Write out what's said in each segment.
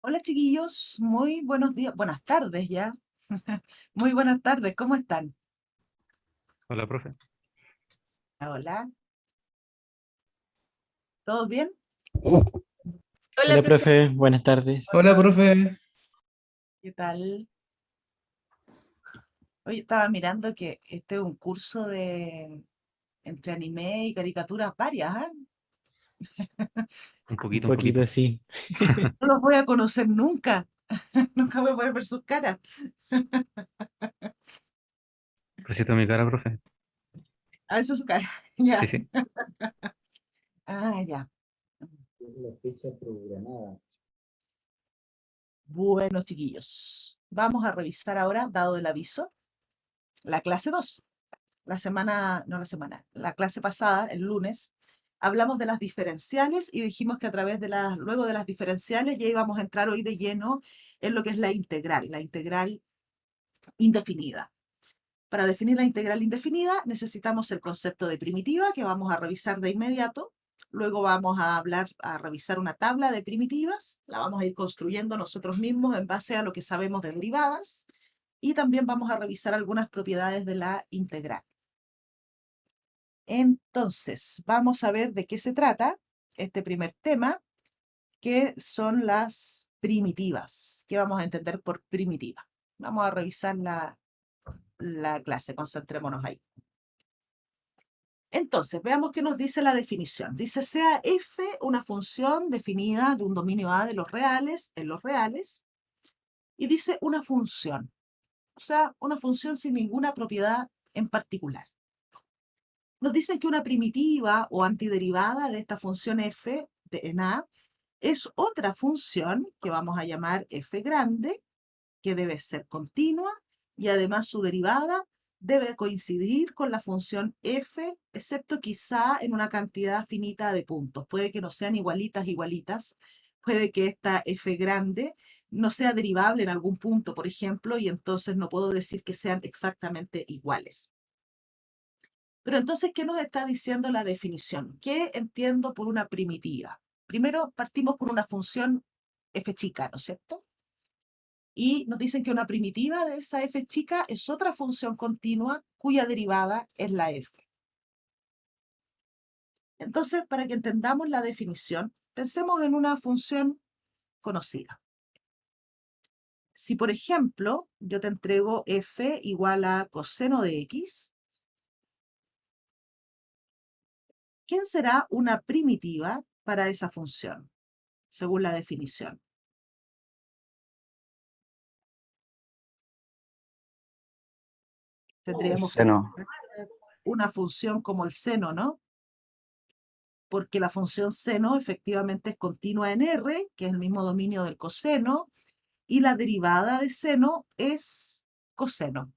Hola chiquillos, muy buenos días, buenas tardes ya. Muy buenas tardes, ¿cómo están? Hola, profe. Hola, ¿todos bien? Hola, Hola, profe. profe, buenas tardes. Hola, Hola, profe. ¿qué tal? Hoy estaba mirando que este es un curso de entre anime y caricaturas varias, ¿ah? Un Un poquito, un poquito poquito. así. No los voy a conocer nunca, nunca voy a poder ver sus caras. Presento mi cara, profe. A ver su cara, Sí, ya. sí. Ah, ya. La fecha programada. Bueno, chiquillos, vamos a revisar ahora, dado el aviso, la clase 2. La clase pasada, el lunes, hablamos de las diferenciales y dijimos que a través de luego de las diferenciales ya íbamos a entrar hoy de lleno en lo que es la integral indefinida. Para definir la integral indefinida necesitamos el concepto de primitiva que vamos a revisar de inmediato. Luego vamos a revisar una tabla de primitivas, la vamos a ir construyendo nosotros mismos en base a lo que sabemos de derivadas y también vamos a revisar algunas propiedades de la integral. Entonces, vamos a ver de qué se trata este primer tema, que son las primitivas. ¿Qué vamos a entender por primitiva? Vamos a revisar la clase, concentrémonos ahí. Entonces, veamos qué nos dice la definición. Dice, sea f una función definida de un dominio A de los reales, en los reales, y dice una función, o sea, una función sin ninguna propiedad en particular. Nos dicen que una primitiva o antiderivada de esta función f en A es otra función que vamos a llamar f grande, que debe ser continua y además su derivada debe coincidir con la función f, excepto quizá en una cantidad finita de puntos. Puede que no sean igualitas, puede que esta f grande no sea derivable en algún punto, por ejemplo, y entonces no puedo decir que sean exactamente iguales. Pero entonces, ¿qué nos está diciendo la definición? ¿Qué entiendo por una primitiva? Primero partimos por una función f chica, ¿no es cierto? Y nos dicen que una primitiva de esa f chica es otra función continua cuya derivada es la f. Entonces, para que entendamos la definición, pensemos en una función conocida. Si, por ejemplo, yo te entrego f igual a coseno de x, ¿quién será una primitiva para esa función, según la definición? El Tendríamos que seno. buscar una función como el seno, ¿no? Porque la función seno efectivamente es continua en R, que es el mismo dominio del coseno, y la derivada de seno es coseno.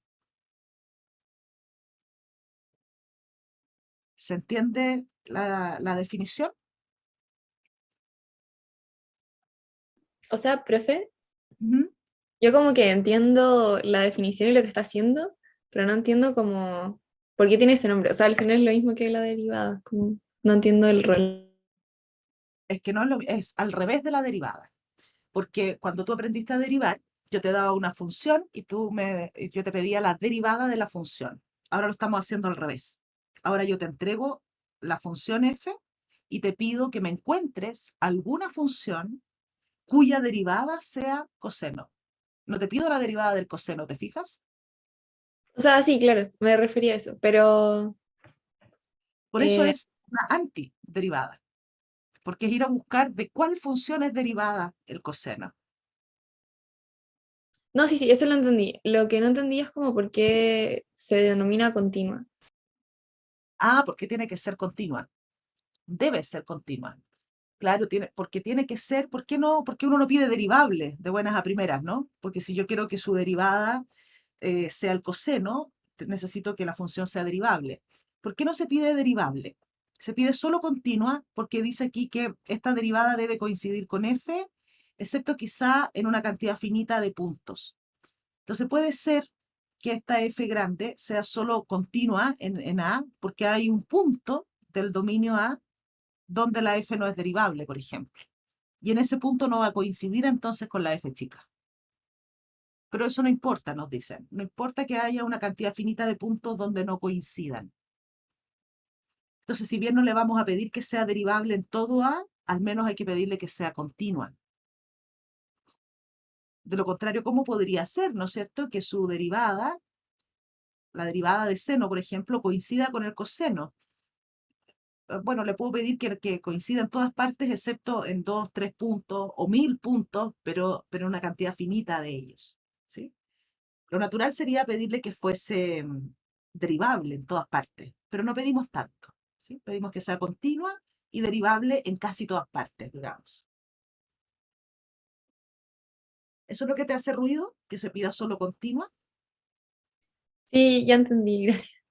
¿Se entiende la definición? O sea, profe, Ujú. yo como que entiendo la definición y lo que está haciendo, pero no entiendo como por qué tiene ese nombre. O sea, al final es lo mismo que la derivada, como no entiendo el rol. Es que no es, es al revés de la derivada, porque cuando tú aprendiste a derivar, yo te daba una función y yo te pedía la derivada de la función. Ahora lo estamos haciendo al revés. Ahora yo te entrego la función f y te pido que me encuentres alguna función cuya derivada sea coseno. No te pido la derivada del coseno, ¿te fijas? O sea, sí, claro, me refería a eso, pero Por eso eh, es una antiderivada, porque es ir a buscar de cuál función es derivada el coseno. no, sí, sí, eso lo entendí. Lo que no entendí es como por qué se denomina continua. Ah, porque tiene que ser continua. Debe ser continua. Claro, porque tiene que ser, ¿por qué no? Porque uno no pide derivables de buenas a primeras, ¿no? Porque si yo quiero que su derivada sea el coseno, necesito que la función sea derivable. ¿Por qué no se pide derivable? Se pide solo continua porque dice aquí que esta derivada debe coincidir con f, excepto quizá en una cantidad finita de puntos. Entonces puede ser que esta f grande sea solo continua en A porque hay un punto del dominio A donde la f no es derivable, por ejemplo. y en ese punto no va a coincidir entonces con la f chica. Pero eso no importa, nos dicen. No importa que haya una cantidad finita de puntos donde no coincidan. Entonces, si bien no le vamos a pedir que sea derivable en todo A, al menos hay que pedirle que sea continua. De lo contrario, ¿cómo podría ser, no es cierto?, que su derivada, la derivada de seno, por ejemplo, coincida con el coseno. Bueno, le puedo pedir que coincida en todas partes, excepto en 2, 3 puntos o 1000 puntos, pero una cantidad finita de ellos, ¿sí? Lo natural sería pedirle que fuese derivable en todas partes, pero no pedimos tanto, ¿sí? Pedimos que sea continua y derivable en casi todas partes, digamos. ¿Eso es lo que te hace ruido? ¿Que se pida solo continua? Sí, ya entendí, gracias.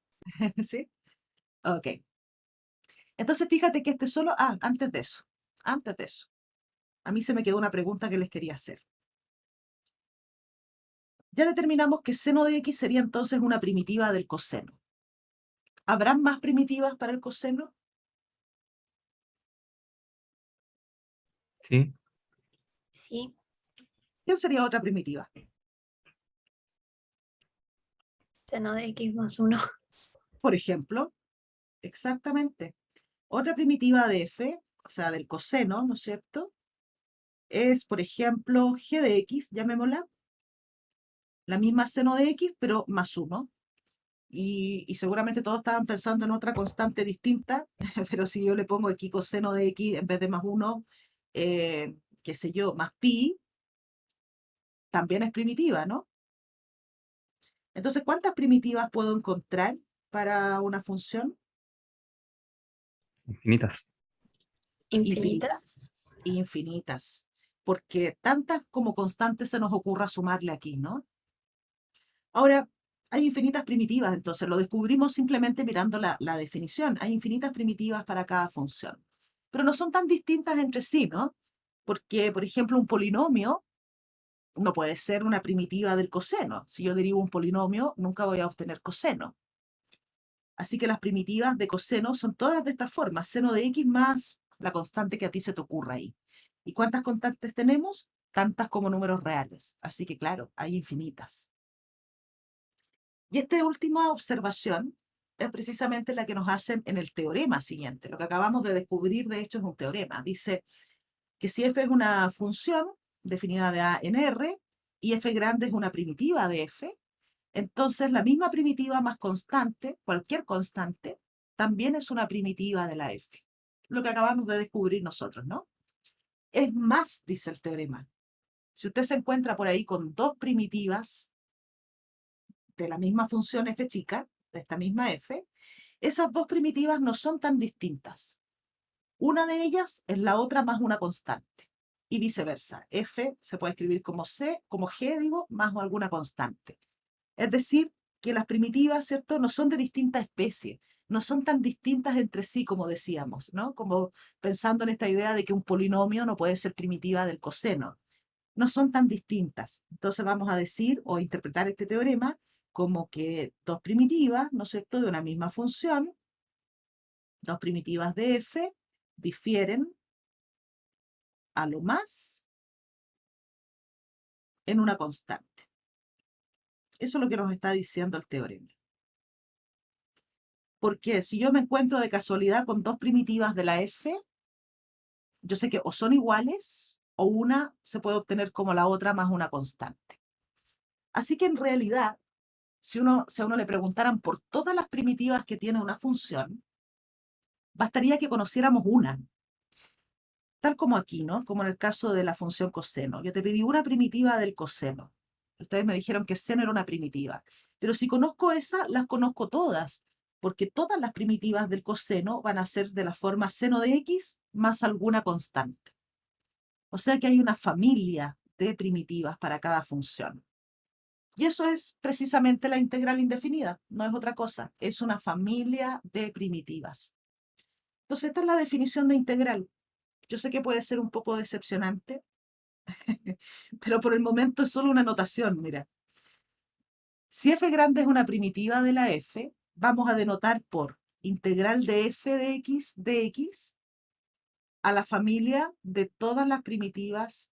¿Sí? Ok. Entonces fíjate que este solo... Ah, antes de eso. A mí se me quedó una pregunta que les quería hacer. Ya determinamos que seno de x sería entonces una primitiva del coseno. ¿Habrán más primitivas para el coseno? Sí, Sí, ¿Quién sería otra primitiva? seno de x más 1. Por ejemplo, exactamente. Otra primitiva de f, o sea, del coseno, ¿no es cierto? Es, por ejemplo, g de x, llamémosla, la misma seno de x, pero más 1. Y seguramente todos estaban pensando en otra constante distinta, pero si yo le pongo aquí coseno de x en vez de más 1, qué sé yo, más pi, también es primitiva, ¿no? Entonces, ¿cuántas primitivas puedo encontrar para una función? infinitas. Infinitas. Infinitas. Porque tantas como constantes se nos ocurra sumarle aquí, ¿no? Ahora, hay infinitas primitivas, entonces lo descubrimos simplemente mirando la definición. Hay infinitas primitivas para cada función. Pero no son tan distintas entre sí, ¿no? Porque, por ejemplo, un polinomio no puede ser una primitiva del coseno. Si yo derivo un polinomio, nunca voy a obtener coseno. Así que las primitivas de coseno son todas de esta forma, seno de x más la constante que a ti se te ocurra ahí. ¿Y cuántas constantes tenemos? Tantas como números reales. Así que claro, hay infinitas. Y esta última observación es precisamente la que nos hacen en el teorema siguiente. Lo que acabamos de descubrir, de hecho, es un teorema. Dice que si f es una función definida de A en R y f grande es una primitiva de f, entonces la misma primitiva más constante, cualquier constante, también es una primitiva de la f. Lo que acabamos de descubrir nosotros, ¿no? Es más, dice el teorema. Si usted se encuentra por ahí con dos primitivas de la misma función f chica, de esta misma f, esas dos primitivas no son tan distintas. Una de ellas es la otra más una constante. Y viceversa. F se puede escribir como C, como G, digo, más alguna constante. Es decir, que las primitivas, ¿cierto?, no son de distinta especie, no son tan distintas entre sí como decíamos, ¿no? Como pensando en esta idea de que un polinomio no puede ser primitiva del coseno. No son tan distintas. Entonces vamos a decir o interpretar este teorema como que dos primitivas, ¿no es cierto?, de una misma función, dos primitivas de f, difieren a lo más en una constante. Eso es lo que nos está diciendo el teorema. Porque si yo me encuentro de casualidad con dos primitivas de la f, yo sé que o son iguales o una se puede obtener como la otra más una constante. Así que en realidad, si a uno le preguntaran por todas las primitivas que tiene una función, bastaría que conociéramos una. Tal como aquí, ¿no? Como en el caso de la función coseno. Yo te pedí una primitiva del coseno. Ustedes me dijeron que seno era una primitiva. Pero si conozco esa, las conozco todas, porque todas las primitivas del coseno van a ser de la forma seno de x más alguna constante. O sea que hay una familia de primitivas para cada función. Y eso es precisamente la integral indefinida, no es otra cosa, es una familia de primitivas. Entonces, esta es la definición de integral. Yo sé que puede ser un poco decepcionante, pero por el momento es solo una notación, mira. Si f grande es una primitiva de la f, vamos a denotar por integral de f de x a la familia de todas las primitivas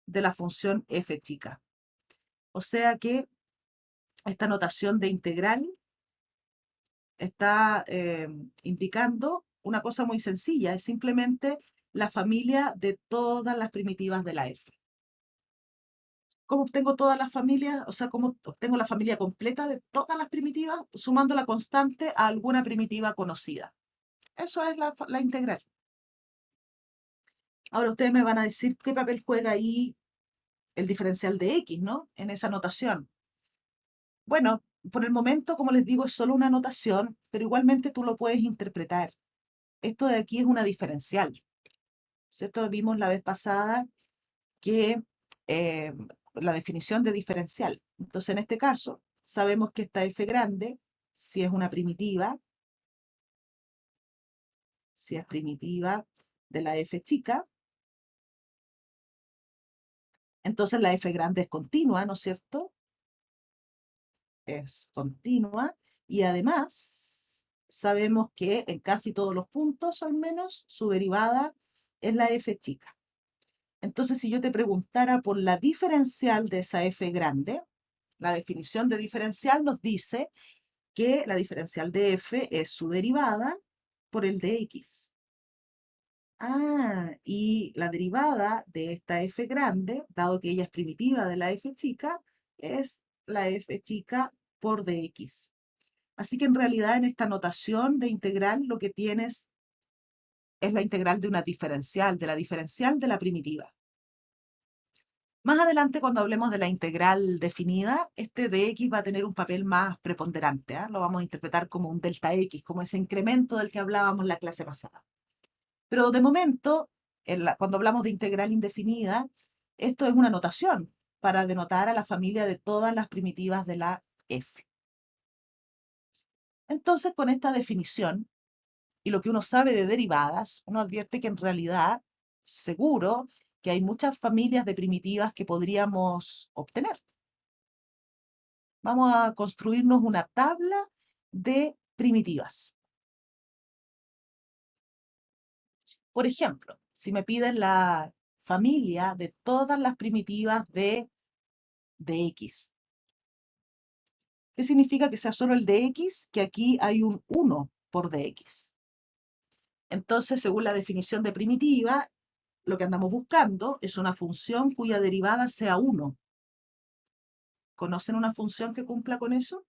de la función f chica. O sea que esta notación de integral está indicando una cosa muy sencilla, es simplemente la familia de todas las primitivas de la f. ¿Cómo obtengo todas las familias? O sea, ¿cómo obtengo la familia completa de todas las primitivas? Sumando la constante a alguna primitiva conocida. Eso es la integral. Ahora ustedes me van a decir qué papel juega ahí el diferencial de x, ¿no? En esa notación. Bueno, por el momento, como les digo, es solo una notación, pero igualmente tú lo puedes interpretar. Esto de aquí es una diferencial, ¿cierto? Vimos la vez pasada que la definición de diferencial. Entonces, en este caso, sabemos que esta f grande, si es una primitiva, si es primitiva de la f chica, entonces la f grande es continua, ¿no es cierto? Es continua y además sabemos que en casi todos los puntos, al menos, su derivada es la f chica. Entonces, si yo te preguntara por la diferencial de esa f grande, la definición de diferencial nos dice que la diferencial de f es su derivada por el de x. Ah, y la derivada de esta f grande, dado que ella es primitiva de la f chica, es la f chica por dx. Así que en realidad en esta notación de integral lo que tienes es la integral de una diferencial, de la diferencial de la primitiva. Más adelante, cuando hablemos de la integral definida, este dx va a tener un papel más preponderante, ¿eh? Lo vamos a interpretar como un delta x, como ese incremento del que hablábamos en la clase pasada. Pero de momento, cuando hablamos de integral indefinida, esto es una notación para denotar a la familia de todas las primitivas de la f. Entonces, con esta definición y lo que uno sabe de derivadas, uno advierte que en realidad, seguro, que hay muchas familias de primitivas que podríamos obtener. Vamos a construirnos una tabla de primitivas. Por ejemplo, si me piden la familia de todas las primitivas de x. ¿Qué significa que sea solo el de x? Que aquí hay un 1 por dx. Entonces, según la definición de primitiva, lo que andamos buscando es una función cuya derivada sea 1. ¿Conocen una función que cumpla con eso?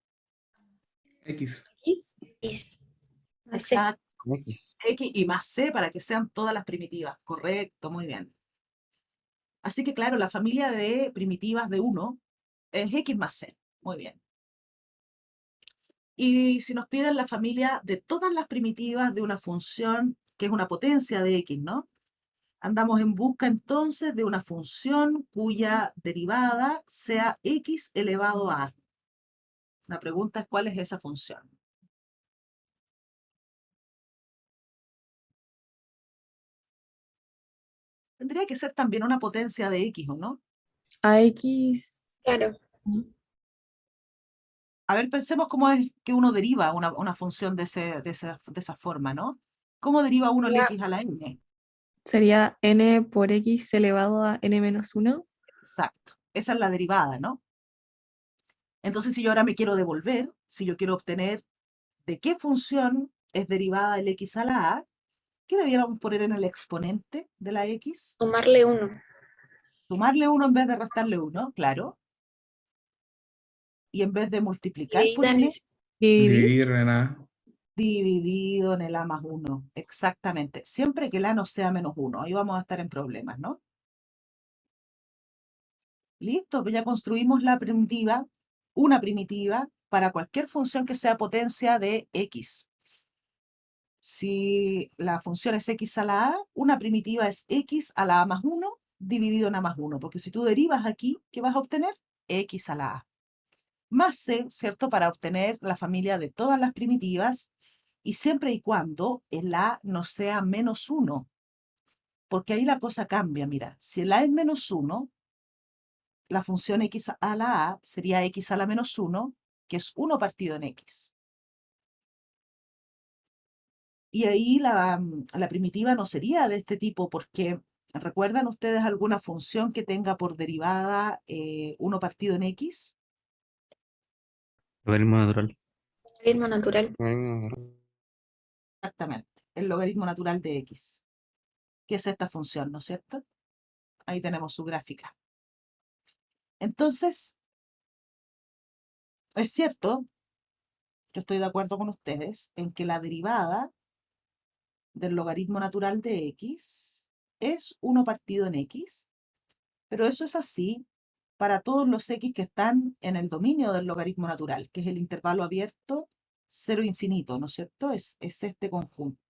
X. X. Y más C. Exacto. X. X y más c para que sean todas las primitivas. Correcto, muy bien. Así que claro, la familia de primitivas de 1 es x más c. Muy bien. Y si nos piden la familia de todas las primitivas de una función que es una potencia de x, ¿no? Andamos en busca entonces de una función cuya derivada sea x elevado a a. La pregunta es ¿cuál es esa función? Tendría que ser también una potencia de x, ¿o no? AX. Claro. A ver, pensemos cómo es que uno deriva una función de esa forma, ¿no? ¿Cómo deriva uno el Ya. x a la n? Sería n por x elevado a n menos 1. Exacto. Esa es la derivada, ¿no? Entonces, si yo ahora me quiero devolver, si yo quiero obtener de qué función es derivada el x a la a, ¿qué debiéramos poner en el exponente de la x? Sumarle 1. Sumarle 1 en vez de restarle 1, claro. Y en vez de multiplicar por Dividida en n, X. Dividir. Dividir en A. dividido en el a más 1. Exactamente. Siempre que el a no sea menos 1. Ahí vamos a estar en problemas, ¿no? Listo, pues ya construimos la primitiva, una primitiva para cualquier función que sea potencia de x. Si la función es x a la a, una primitiva es x a la a más 1 dividido en a más 1, porque si tú derivas aquí, ¿qué vas a obtener? X a la a. Más c, ¿cierto? Para obtener la familia de todas las primitivas, y siempre y cuando el a no sea menos 1, porque ahí la cosa cambia, mira, si el a es menos 1, la función x a la a sería x a la menos 1, que es 1 partido en x. Y ahí la primitiva no sería de este tipo, porque ¿recuerdan ustedes alguna función que tenga por derivada 1 partido en x? Logaritmo natural. Ritmo natural. Exactamente, el logaritmo natural de x, que es esta función, ¿no es cierto? Ahí tenemos su gráfica. Entonces, es cierto, yo estoy de acuerdo con ustedes en que la derivada del logaritmo natural de x es 1 partido en x, pero eso es así para todos los x que están en el dominio del logaritmo natural, que es el intervalo abierto 0 infinito, ¿no es cierto? Es este conjunto,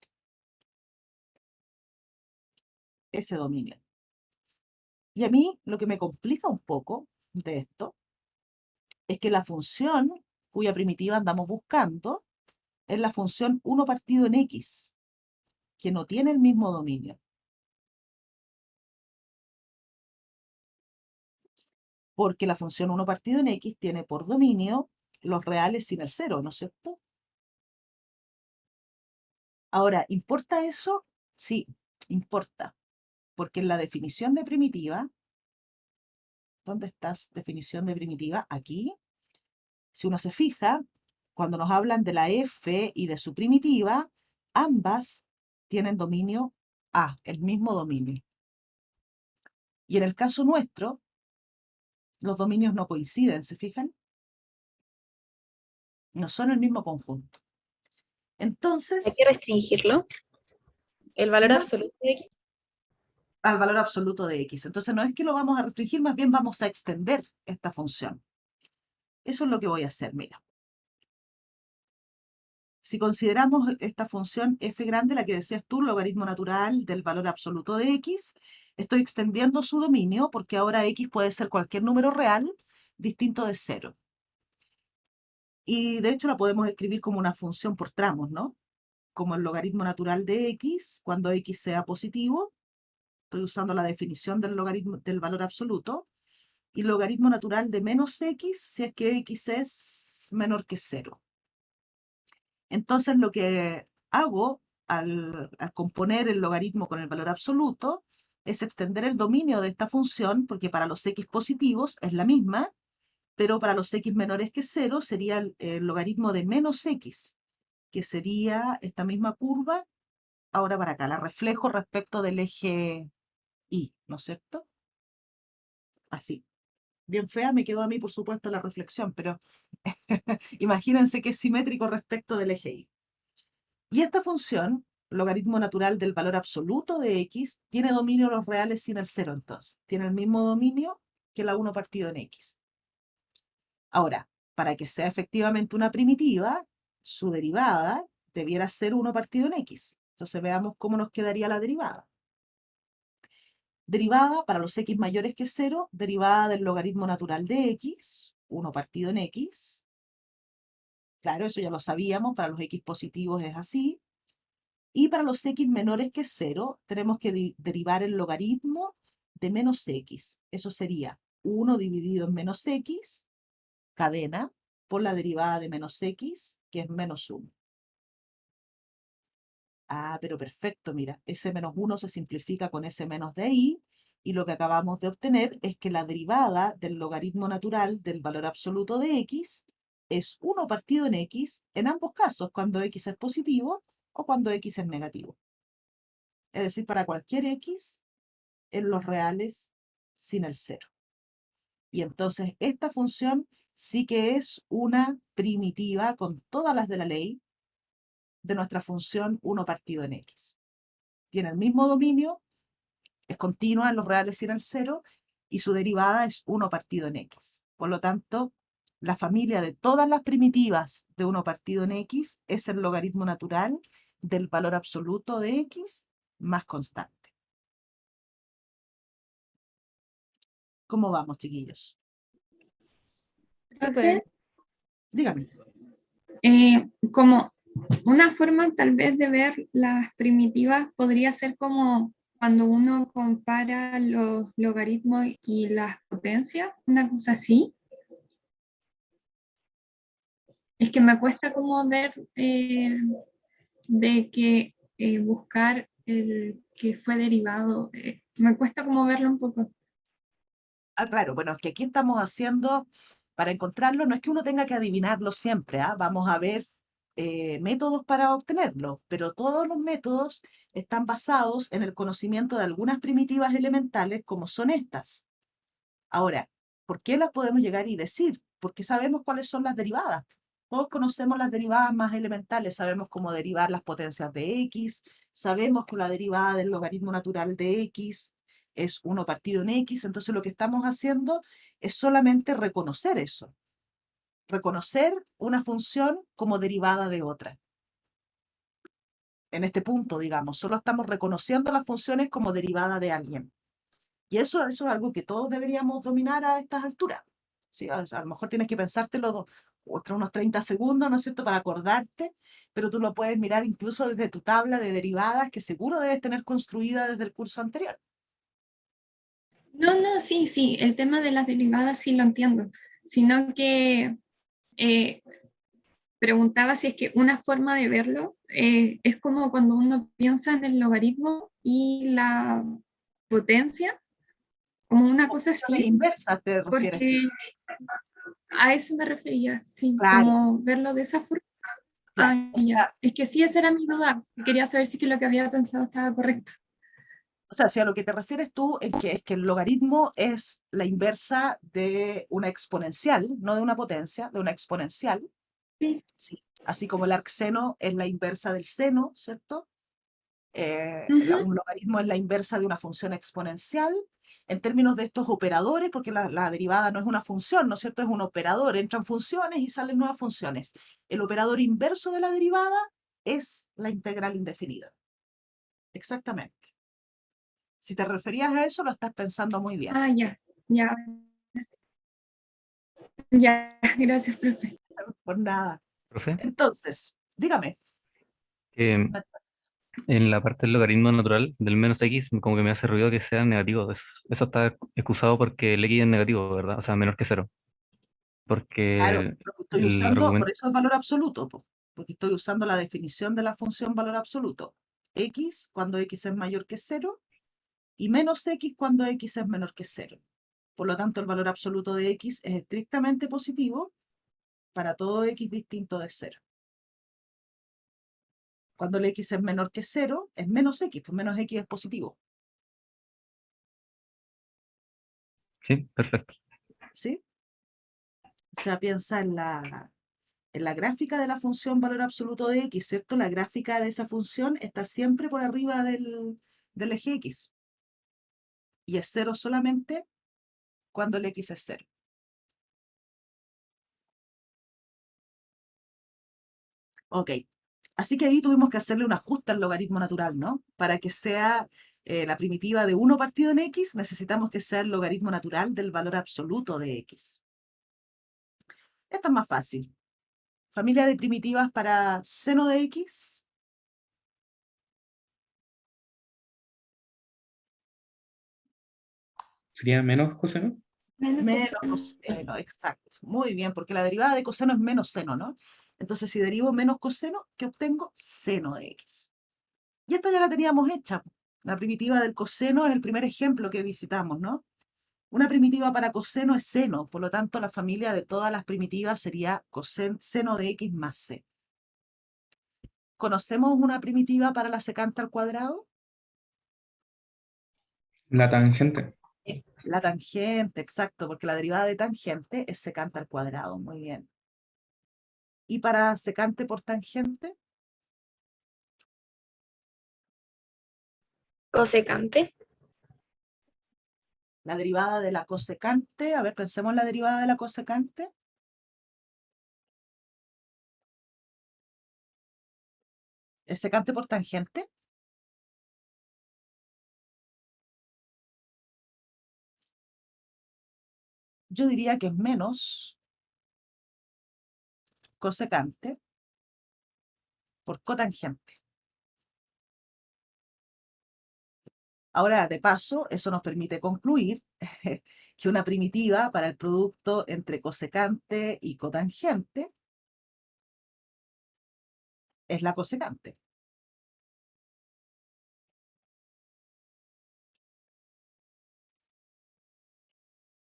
ese dominio. Y a mí lo que me complica un poco de esto es que la función cuya primitiva andamos buscando es la función 1 partido en x, que no tiene el mismo dominio. Porque la función 1 partido en x tiene por dominio los reales sin el 0, ¿no es cierto? Ahora, ¿importa eso? Sí, importa, porque en la definición de primitiva, ¿dónde estás? Definición de primitiva, aquí. Si uno se fija, cuando nos hablan de la f y de su primitiva, ambas tienen dominio A, el mismo dominio. Y en el caso nuestro, los dominios no coinciden, ¿se fijan? No son el mismo conjunto. Hay Entonces, que restringirlo. El valor no absoluto de x. al valor absoluto de x. Entonces no es que lo vamos a restringir, más bien vamos a extender esta función. Eso es lo que voy a hacer, mira. Si consideramos esta función f grande, la que decías tú, logaritmo natural del valor absoluto de x, estoy extendiendo su dominio porque ahora x puede ser cualquier número real distinto de 0. Y de hecho la podemos escribir como una función por tramos, ¿no? Como el logaritmo natural de x, cuando x sea positivo, estoy usando la definición del logaritmo del valor absoluto, y logaritmo natural de menos x si es que x es menor que 0. Entonces lo que hago al componer el logaritmo con el valor absoluto es extender el dominio de esta función, porque para los x positivos es la misma, pero para los x menores que 0 sería el logaritmo de menos x, que sería esta misma curva, ahora para acá, la reflejo respecto del eje y, ¿no es cierto? Así. Bien fea me quedó a mí, por supuesto, la reflexión, pero imagínense que es simétrico respecto del eje y. Y esta función, logaritmo natural del valor absoluto de x, tiene dominio los reales sin el 0, entonces. Tiene el mismo dominio que la 1 partido en x. Ahora, para que sea efectivamente una primitiva, su derivada debiera ser 1 partido en x. Entonces veamos cómo nos quedaría la derivada. Derivada para los x mayores que 0, derivada del logaritmo natural de x, 1 partido en x. Claro, eso ya lo sabíamos, para los x positivos es así. Y para los x menores que 0, tenemos que derivar el logaritmo de menos x. Eso sería 1 dividido en menos x, cadena, por la derivada de menos x, que es menos 1. Ah, pero perfecto, mira, ese menos 1 se simplifica con ese menos de ahí, y lo que acabamos de obtener es que la derivada del logaritmo natural del valor absoluto de x es 1 partido en x en ambos casos, cuando x es positivo o cuando x es negativo. Es decir, para cualquier x en los reales sin el 0. Y entonces esta función sí que es una primitiva con todas las de la ley de nuestra función 1 partido en x. Tiene el mismo dominio, es continua en los reales sin el 0, y su derivada es 1 partido en x. Por lo tanto, la familia de todas las primitivas de 1 partido en x es el logaritmo natural del valor absoluto de x más constante. ¿Cómo vamos, chiquillos? Súper. Dígame. Como una forma tal vez de ver las primitivas podría ser como cuando uno compara los logaritmos y las potencias, una cosa así. Es que me cuesta como ver de que buscar el que fue derivado. Me cuesta como verlo un poco. Ah, claro, bueno, es que aquí estamos haciendo, para encontrarlo, no es que uno tenga que adivinarlo siempre, ¿ah? Vamos a ver métodos para obtenerlo, pero todos los métodos están basados en el conocimiento de algunas primitivas elementales como son estas. Ahora, ¿por qué las podemos llegar y decir? Porque sabemos cuáles son las derivadas. Todos conocemos las derivadas más elementales, sabemos cómo derivar las potencias de x, sabemos que la derivada del logaritmo natural de x es 1 partido en x, entonces lo que estamos haciendo es solamente reconocer eso, reconocer una función como derivada de otra. En este punto, digamos, solo estamos reconociendo las funciones como derivada de alguien. Y eso es algo que todos deberíamos dominar a estas alturas. ¿Sí? A lo mejor tienes que pensártelo unos 30 segundos, ¿no es cierto?, para acordarte, pero tú lo puedes mirar incluso desde tu tabla de derivadas que seguro debes tener construida desde el curso anterior. No, sí, el tema de las derivadas sí lo entiendo, sino que preguntaba si es que una forma de verlo es como cuando uno piensa en el logaritmo y la potencia, como una cosa Funciones así, inversas te refieres porque tú. a eso me refería, sí, Claro, como verlo de esa forma. claro. Ah, O ya. sea, Es que sí, esa era mi duda. Quería saber si que lo que había pensado estaba correcto. si a lo que te refieres tú es que el logaritmo es la inversa de una exponencial, no de una potencia, de una exponencial. Sí. Sí. Así como el arcseno es la inversa del seno, ¿cierto? Ujú. Un logaritmo es la inversa de una función exponencial. En términos de estos operadores, porque la derivada no es una función, ¿no es cierto? Es un operador. Entran funciones y salen nuevas funciones. El operador inverso de la derivada es la integral indefinida. Exactamente. Si te referías a eso, lo estás pensando muy bien. Ah, ya. Ya, gracias, profe. Por nada. Profe, Entonces, dígame. que en la parte del logaritmo natural del menos x, como que me hace ruido que sea negativo. Eso está excusado porque el x es negativo, ¿verdad? O sea, menor que cero. Claro, Porque lo que estoy el usando, por argumento... eso es valor absoluto, porque estoy usando la definición de la función valor absoluto. X cuando x es mayor que 0 y menos x cuando x es menor que 0. Por lo tanto, el valor absoluto de x es estrictamente positivo para todo x distinto de 0. Cuando el x es menor que 0, es menos x, pues menos x es positivo. Sí, perfecto. ¿Sí? O sea, piensa en la gráfica de la función valor absoluto de x, ¿cierto? La gráfica de esa función está siempre por arriba del eje x. Y es 0 solamente cuando el x es 0. Ok. Así que ahí tuvimos que hacerle un ajuste al logaritmo natural, ¿no? Para que sea la primitiva de 1 partido en x, necesitamos que sea el logaritmo natural del valor absoluto de x. Esta es más fácil. Familia de primitivas para seno de x. ¿Sería menos coseno? Menos coseno, exacto. Muy bien, porque la derivada de coseno es menos seno, ¿no? Entonces, si derivo menos coseno, ¿qué obtengo? Seno de x. Y esta ya la teníamos hecha. La primitiva del coseno es el primer ejemplo que visitamos, ¿no? Una primitiva para coseno es seno, por lo tanto, la familia de todas las primitivas sería seno de x más c. ¿Conocemos una primitiva para la secante al cuadrado? La tangente. La tangente, exacto, porque la derivada de tangente es secante al cuadrado. Muy bien. ¿Y para secante por tangente? Cosecante. La derivada de la cosecante. A ver, pensemos en la derivada de la cosecante. ¿Es secante por tangente? Yo diría que es menos cosecante por cotangente. Ahora, de paso, eso nos permite concluir que una primitiva para el producto entre cosecante y cotangente es la cosecante.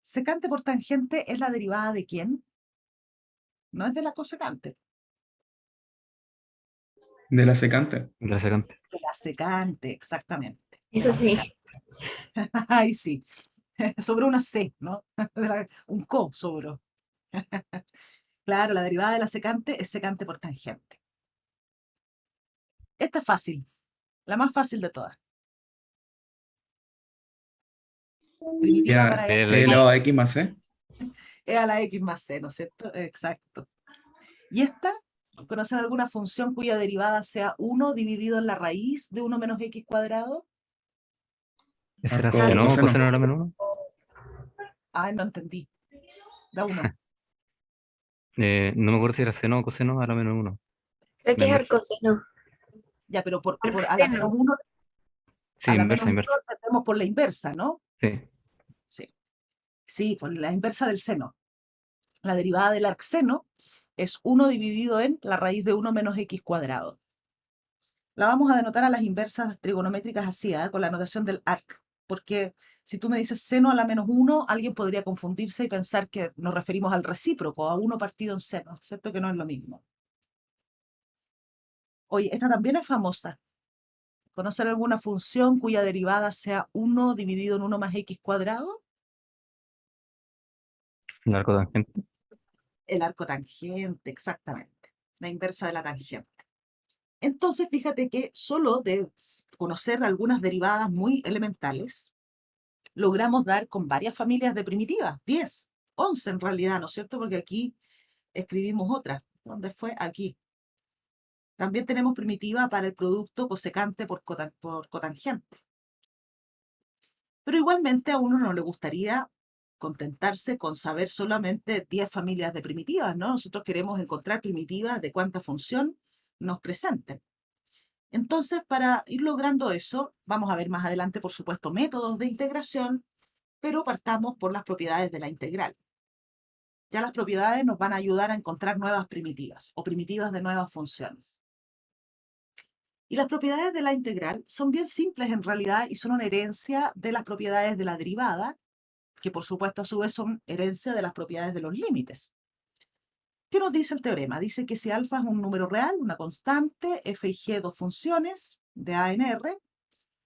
Secante por tangente es la derivada ¿de quién? No es de la cosecante, De la secante. De la secante. de la secante, exactamente. de Eso la sí. secante. Ay, sí. Sobre una C, ¿no? Un co sobró. Claro, la derivada de la secante es secante por tangente. Esta es fácil, la más fácil de todas. Primitiva Ya, para P de f la X. elevado a x más c. es a la x más c, ¿no es cierto? Exacto. ¿Y esta? ¿Conocen alguna función cuya derivada sea 1 dividido en la raíz de 1 menos x cuadrado? ¿Ese era Arco seno o coseno. coseno de la menos uno? Ay, no entendí. Da uno. No me acuerdo si era seno o coseno a la menos uno. Creo La que es inversa. arcoseno. Ya, pero por a la menos Arcseno. 1, Sí, a la menos inversa, 1 inversa. entendemos por la inversa, ¿no? Sí. Sí. Sí, por la inversa del seno. La derivada del arcseno es 1 dividido en la raíz de 1 menos x cuadrado. La vamos a denotar a las inversas trigonométricas así, con la notación del arc. Porque si tú me dices seno a la menos 1, alguien podría confundirse y pensar que nos referimos al recíproco, a 1 partido en seno, ¿cierto? Que no es lo mismo. Oye, esta también es famosa. ¿Conocer alguna función cuya derivada sea 1 dividido en 1 más x cuadrado? El arco tangente. El arco tangente, exactamente. La inversa de la tangente. Entonces, fíjate que solo de conocer algunas derivadas muy elementales, logramos dar con varias familias de primitivas, 10, 11 en realidad, ¿no es cierto? Porque aquí escribimos otra. ¿Dónde fue? Aquí. También tenemos primitiva para el producto cosecante por cotangente. Pero igualmente a uno no le gustaría contentarse con saber solamente 10 familias de primitivas, ¿no? Nosotros queremos encontrar primitivas de cuánta función nos presenten. Entonces, para ir logrando eso, vamos a ver más adelante, por supuesto, métodos de integración, pero partamos por las propiedades de la integral. Ya las propiedades nos van a ayudar a encontrar nuevas primitivas o primitivas de nuevas funciones. Y las propiedades de la integral son bien simples en realidad y son una herencia de las propiedades de la derivada, que por supuesto a su vez son herencia de las propiedades de los límites. ¿Qué nos dice el teorema? Dice que si alfa es un número real, una constante, f y g dos funciones de a en r,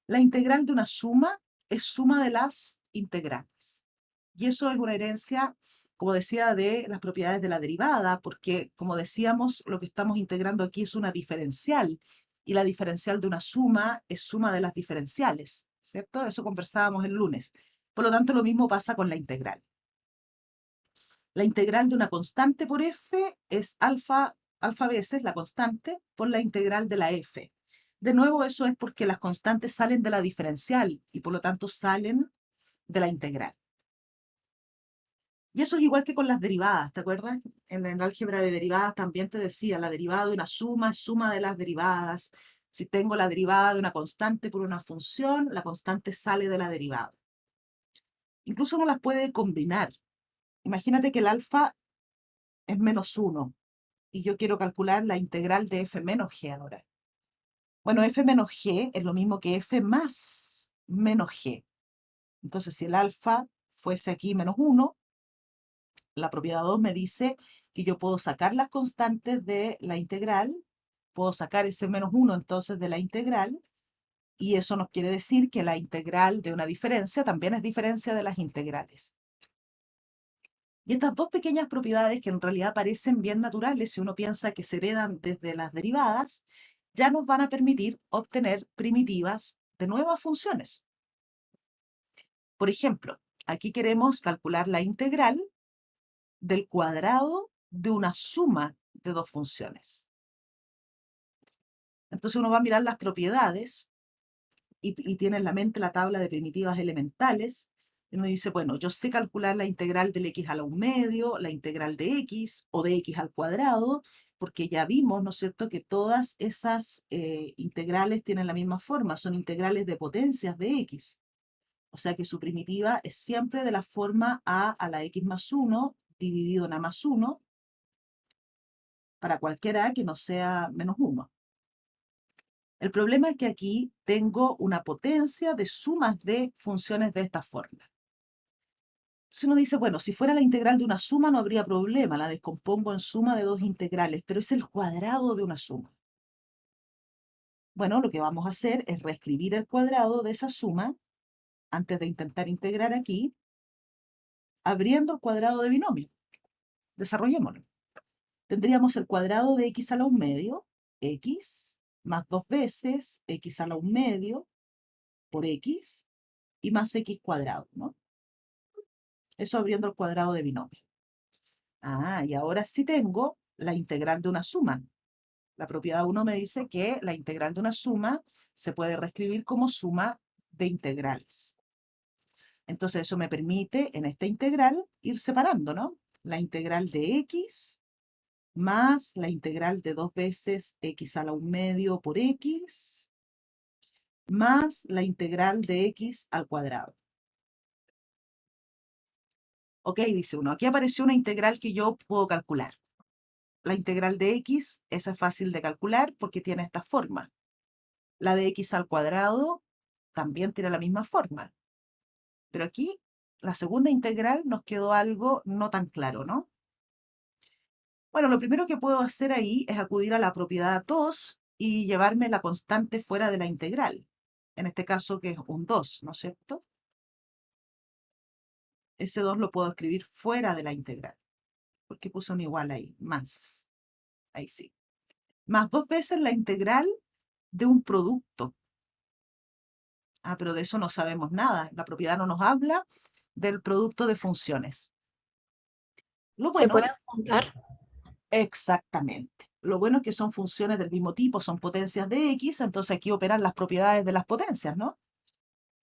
la integral de una suma es suma de las integrales. Y eso es una herencia, como decía, de las propiedades de la derivada, porque, como decíamos, lo que estamos integrando aquí es una diferencial, y la diferencial de una suma es suma de las diferenciales, ¿cierto? Eso conversábamos el lunes. Por lo tanto, lo mismo pasa con la integral. La integral de una constante por f es alfa veces la constante por la integral de la f. De nuevo, eso es porque las constantes salen de la diferencial y por lo tanto salen de la integral. Y eso es igual que con las derivadas, ¿te acuerdas? En el álgebra de derivadas también te decía, la derivada de una suma es suma de las derivadas. Si tengo la derivada de una constante por una función, la constante sale de la derivada. Incluso uno las puede combinar. Imagínate que el alfa es menos 1 y yo quiero calcular la integral de f menos g ahora. Bueno, f menos g es lo mismo que f más menos g. Entonces, si el alfa fuese aquí menos 1, la propiedad 2 me dice que yo puedo sacar las constantes de la integral, puedo sacar ese menos 1 entonces de la integral, y eso nos quiere decir que la integral de una diferencia también es diferencia de las integrales. Y estas dos pequeñas propiedades que en realidad parecen bien naturales si uno piensa que se heredan desde las derivadas, ya nos van a permitir obtener primitivas de nuevas funciones. Por ejemplo, aquí queremos calcular la integral del cuadrado de una suma de dos funciones. Entonces uno va a mirar las propiedades y tiene en la mente la tabla de primitivas elementales. Y uno dice, bueno, yo sé calcular la integral del x a la 1/2, la integral de x o de x al cuadrado, porque ya vimos, ¿no es cierto?, que todas esas integrales tienen la misma forma, son integrales de potencias de x. O sea que su primitiva es siempre de la forma a la x más 1 dividido en a más 1 para cualquier a que no sea menos 1. El problema es que aquí tengo una potencia de sumas de funciones de esta forma. Si uno dice, bueno, si fuera la integral de una suma no habría problema, la descompongo en suma de dos integrales, pero es el cuadrado de una suma. Bueno, lo que vamos a hacer es reescribir el cuadrado de esa suma antes de intentar integrar aquí, abriendo el cuadrado de binomio. Desarrollémoslo. Tendríamos el cuadrado de x a la 1/2, x, más 2 veces x a la 1/2 por x, y más x cuadrado, ¿no? Eso abriendo el cuadrado de binomio. Ah, y ahora sí tengo la integral de una suma. La propiedad 1 me dice que la integral de una suma se puede reescribir como suma de integrales. Entonces eso me permite en esta integral ir separando, ¿no? La integral de x más la integral de 2 veces x a la 1/2 por x más la integral de x al cuadrado. Ok, dice uno, aquí apareció una integral que yo puedo calcular. La integral de x, esa es fácil de calcular porque tiene esta forma. La de x al cuadrado también tiene la misma forma. Pero aquí, la segunda integral nos quedó algo no tan claro, ¿no? Bueno, lo primero que puedo hacer ahí es acudir a la propiedad 2 y llevarme la constante fuera de la integral. En este caso que es un 2, ¿no es cierto? Ese 2 lo puedo escribir fuera de la integral. Porque puse un igual ahí, más. Ahí sí. Más 2 veces la integral de un producto. Ah, pero de eso no sabemos nada. La propiedad no nos habla del producto de funciones. Lo ¿Se bueno, pueden juntar? exactamente. Lo bueno es que son funciones del mismo tipo, son potencias de x, entonces aquí operan las propiedades de las potencias, ¿no?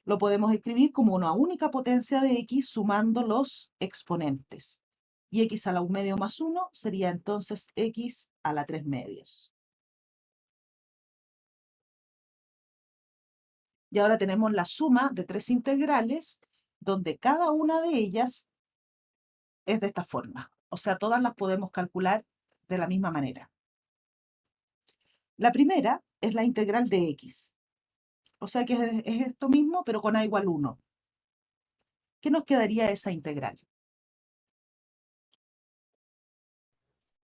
Lo podemos escribir como una única potencia de x sumando los exponentes. Y x a la 1/2 más 1 sería entonces x a la 3/2. Y ahora tenemos la suma de tres integrales, donde cada una de ellas es de esta forma. O sea, todas las podemos calcular de la misma manera. La primera es la integral de x. O sea que es esto mismo, pero con a igual 1. ¿Qué nos quedaría esa integral?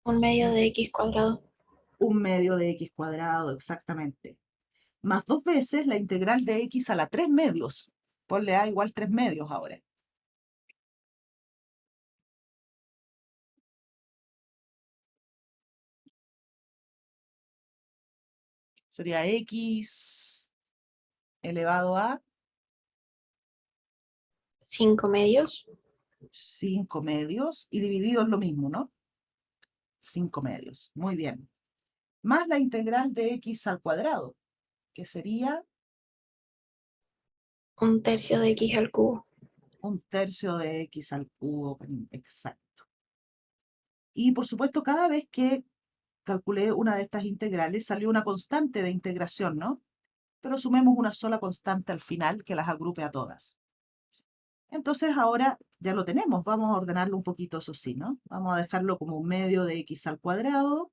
1/2 de x cuadrado. 1/2 de x cuadrado, exactamente. Más 2 veces la integral de x a la 3/2. Ponle a igual 3/2 ahora. Sería x elevado a 5/2. 5/2 y dividido es lo mismo, ¿no? 5/2. Muy bien. Más la integral de x al cuadrado, que sería 1/3 de x al cubo. 1/3 de x al cubo, exacto. Y por supuesto, cada vez que calculé una de estas integrales, salió una constante de integración, ¿no? Pero sumemos una sola constante al final que las agrupe a todas. Entonces ahora ya lo tenemos, vamos a ordenarlo un poquito, eso sí, ¿no? Vamos a dejarlo como 1/2 de x al cuadrado.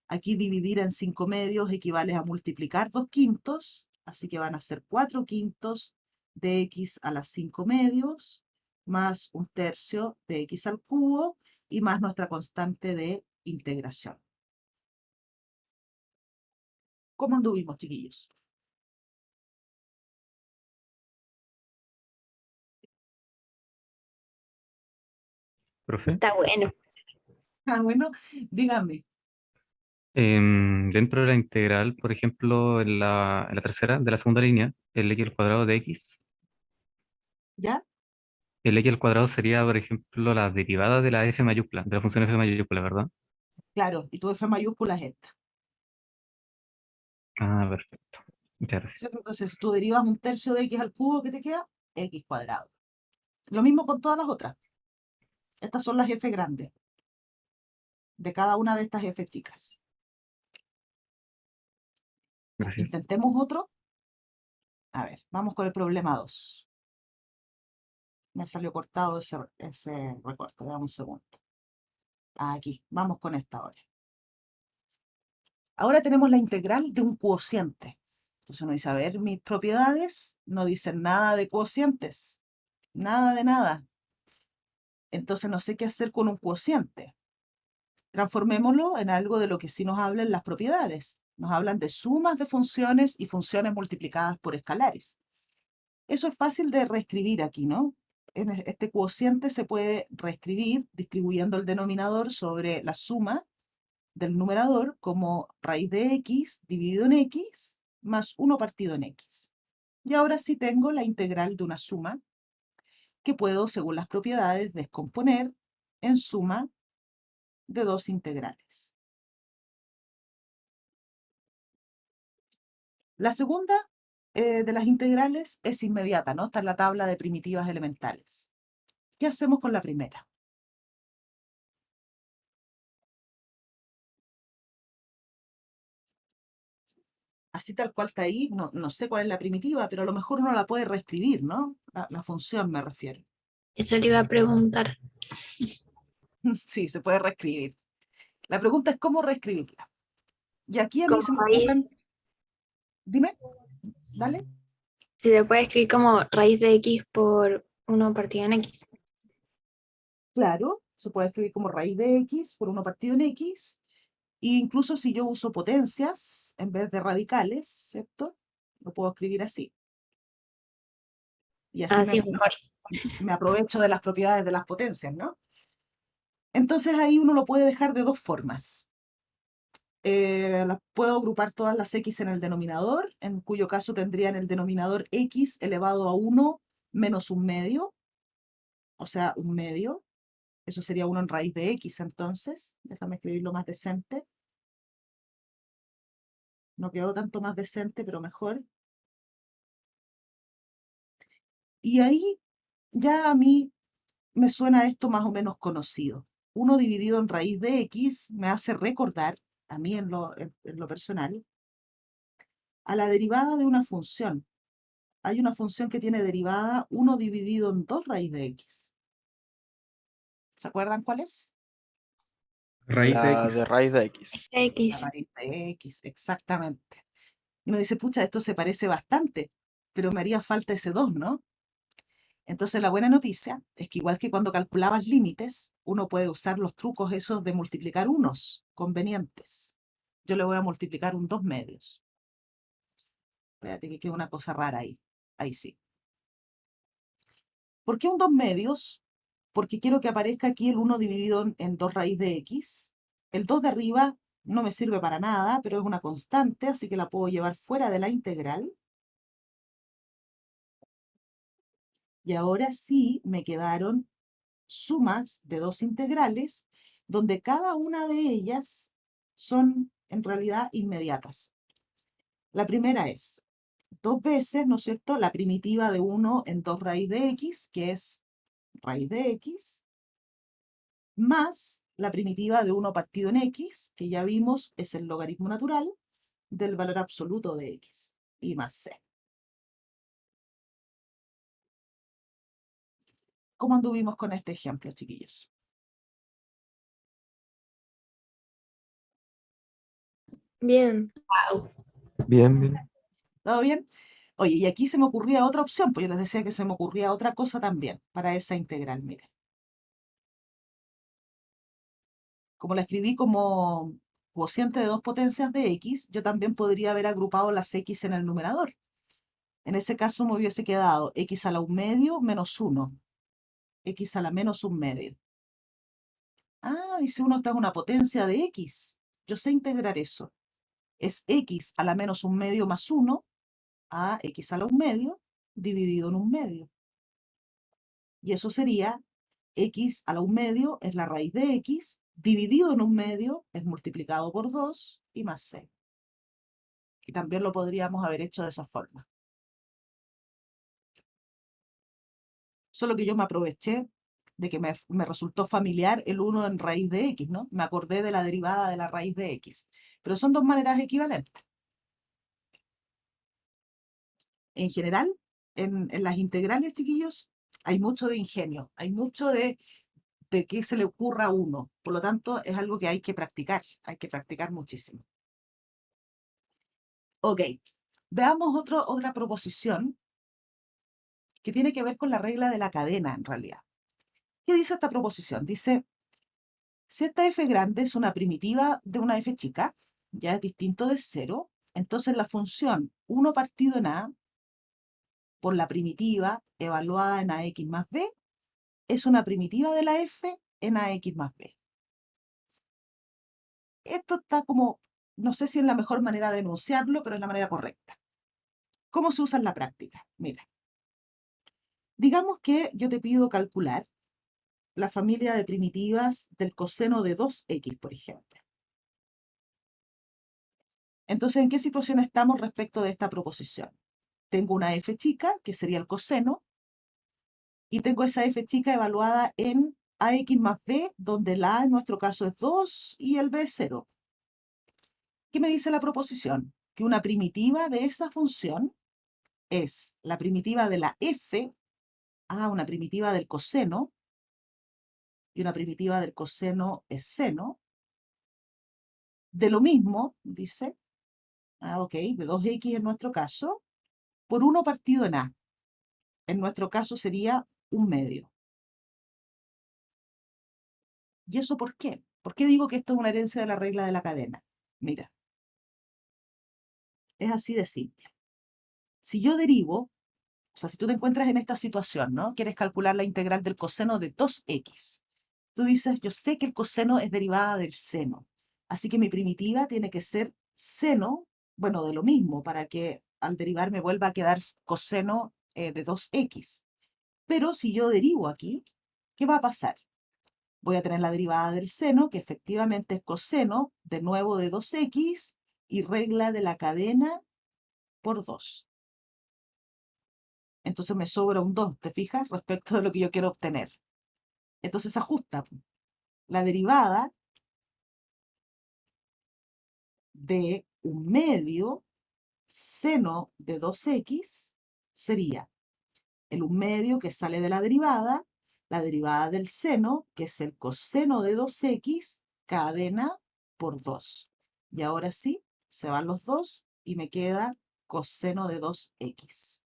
Aquí dividir en 5/2 equivale a multiplicar 2/5, así que van a ser 4/5 de x a las 5/2, más 1/3 de x al cubo, y más nuestra constante de integración. ¿Cómo anduvimos, chiquillos? Profe, Está bueno. Ah, bueno, díganme, dentro de la integral, por ejemplo, en la tercera de la segunda línea, el x al cuadrado de x, ¿ya? el x al cuadrado sería, por ejemplo, la derivada de la f mayúscula, de la función f mayúscula, ¿verdad? Claro, y tu f mayúscula es esta, Ah, perfecto. Muchas gracias. ¿cierto? Entonces, si tú derivas 1/3 de x al cubo, ¿qué te queda? X cuadrado. Lo mismo con todas las otras. Estas son las f grandes de cada una de estas f chicas. Gracias. Intentemos otro. A ver, vamos con el problema 2. Me salió cortado ese recorte, dame un segundo. Aquí, vamos con esta ahora. Ahora tenemos la integral de un cociente. Entonces uno dice, a ver, mis propiedades no dicen nada de cocientes. Nada de nada. Entonces no sé qué hacer con un cociente. Transformémoslo en algo de lo que sí nos hablan las propiedades. Nos hablan de sumas de funciones y funciones multiplicadas por escalares. Eso es fácil de reescribir aquí, ¿no? Este cociente se puede reescribir distribuyendo el denominador sobre la suma del numerador como raíz de x dividido en x más 1 partido en x. Y ahora sí tengo la integral de una suma que puedo, según las propiedades, descomponer en suma de dos integrales. La segunda de las integrales es inmediata, ¿no? Está en la tabla de primitivas elementales. ¿Qué hacemos con la primera? Así tal cual está ahí, no sé cuál es la primitiva, pero a lo mejor uno la puede reescribir, ¿no? La función me refiero. Eso le iba a preguntar. Sí, se puede reescribir. La pregunta es cómo reescribirla. Y aquí a mí Como se me raíz, ocurren... Dime, dale. si se puede escribir como raíz de x por 1 partido en x. Claro, se puede escribir como raíz de x por 1 partido en x. E incluso si yo uso potencias en vez de radicales, ¿cierto? Lo puedo escribir así. Y así Así es mejor. me aprovecho de las propiedades de las potencias, ¿no? Entonces ahí uno lo puede dejar de dos formas. Las puedo agrupar todas las x en el denominador, en cuyo caso tendría en el denominador x elevado a 1 menos un medio, o sea, un medio. Eso sería 1 en raíz de x, entonces. Déjame escribirlo más decente. No quedó tanto más decente, pero mejor. Y ahí ya a mí me suena esto más o menos conocido. 1 dividido en raíz de x me hace recordar, a mí en lo personal, a la derivada de una función. Hay una función que tiene derivada 1 dividido en 2 raíz de x. ¿Se acuerdan cuál es? Raíz de La X. de raíz de x. La X. raíz de x, exactamente. Y uno dice, pucha, esto se parece bastante, pero me haría falta ese 2, ¿no? Entonces la buena noticia es que igual que cuando calculabas límites, uno puede usar los trucos esos de multiplicar unos convenientes. Yo le voy a multiplicar un 2 medios. Espérate que queda una cosa rara ahí. Ahí sí. ¿Por qué un 2 medios? Porque quiero que aparezca aquí el 1 dividido en 2 raíz de x. El 2 de arriba no me sirve para nada, pero es una constante, así que la puedo llevar fuera de la integral. Y ahora sí me quedaron sumas de dos integrales, donde cada una de ellas son en realidad inmediatas. La primera es 2 veces, ¿no es cierto?, la primitiva de 1 en 2 raíz de x, que es raíz de x, más la primitiva de 1 partido en x, que ya vimos es el logaritmo natural del valor absoluto de x, y más c. ¿Cómo anduvimos con este ejemplo, chiquillos? Bien. Wow. Bien, bien. ¿Todo bien? Oye, y aquí se me ocurría otra opción, pues yo les decía que se me ocurría otra cosa también para esa integral, miren. Como la escribí como cociente de dos potencias de x, yo también podría haber agrupado las x en el numerador. En ese caso me hubiese quedado x a la 1 medio menos 1, x a la menos 1 medio. Ah, dice uno, esta es una potencia de x. Yo sé integrar eso. Es x a la menos 1 medio más 1 a x a la 1 medio dividido en 1 medio. Y eso sería x a la 1 medio es la raíz de x, dividido en 1 medio es multiplicado por 2 y más c. Y también lo podríamos haber hecho de esa forma. Solo que yo me aproveché de que me resultó familiar el 1 en raíz de x, ¿no? Me acordé de la derivada de la raíz de x. Pero son dos maneras equivalentes. En general, en las integrales, chiquillos, hay mucho de ingenio, hay mucho de qué se le ocurra a uno. Por lo tanto, es algo que hay que practicar muchísimo. Ok, veamos otra proposición que tiene que ver con la regla de la cadena, en realidad. ¿Qué dice esta proposición? Dice, si esta f grande es una primitiva de una f chica, ya es distinto de 0, entonces la función 1 partido en a por la primitiva evaluada en ax más b es una primitiva de la f en ax más b. Esto está como, no sé si es la mejor manera de enunciarlo, pero es la manera correcta. ¿Cómo se usa en la práctica? Mira, digamos que yo te pido calcular la familia de primitivas del coseno de 2x, por ejemplo. Entonces, ¿en qué situación estamos respecto de esta proposición? Tengo una f chica, que sería el coseno, y tengo esa f chica evaluada en ax más b, donde la a en nuestro caso es 2 y el b es 0. ¿Qué me dice la proposición? Que una primitiva de esa función es la primitiva de la f, una primitiva del coseno, y una primitiva del coseno es seno, de lo mismo, dice, de 2x en nuestro caso, por 1 partido en a. En nuestro caso sería 1/2. ¿Y eso por qué? ¿Por qué digo que esto es una herencia de la regla de la cadena? Mira, es así de simple. Si yo derivo, o sea, si tú te encuentras en esta situación, ¿no? Quieres calcular la integral del coseno de 2x. Tú dices, yo sé que el coseno es derivada del seno, así que mi primitiva tiene que ser seno, bueno, de lo mismo, para que al derivar me vuelva a quedar coseno de 2x. Pero si yo derivo aquí, ¿qué va a pasar? Voy a tener la derivada del seno, que efectivamente es coseno, de nuevo de 2x, y regla de la cadena por 2. Entonces me sobra un 2, ¿te fijas? Respecto de lo que yo quiero obtener. Entonces ajusta. La derivada de 1/2 seno de 2x sería el 1/2 que sale de la derivada del seno, que es el coseno de 2x, cadena por 2. Y ahora sí, se van los 2 y me queda coseno de 2x.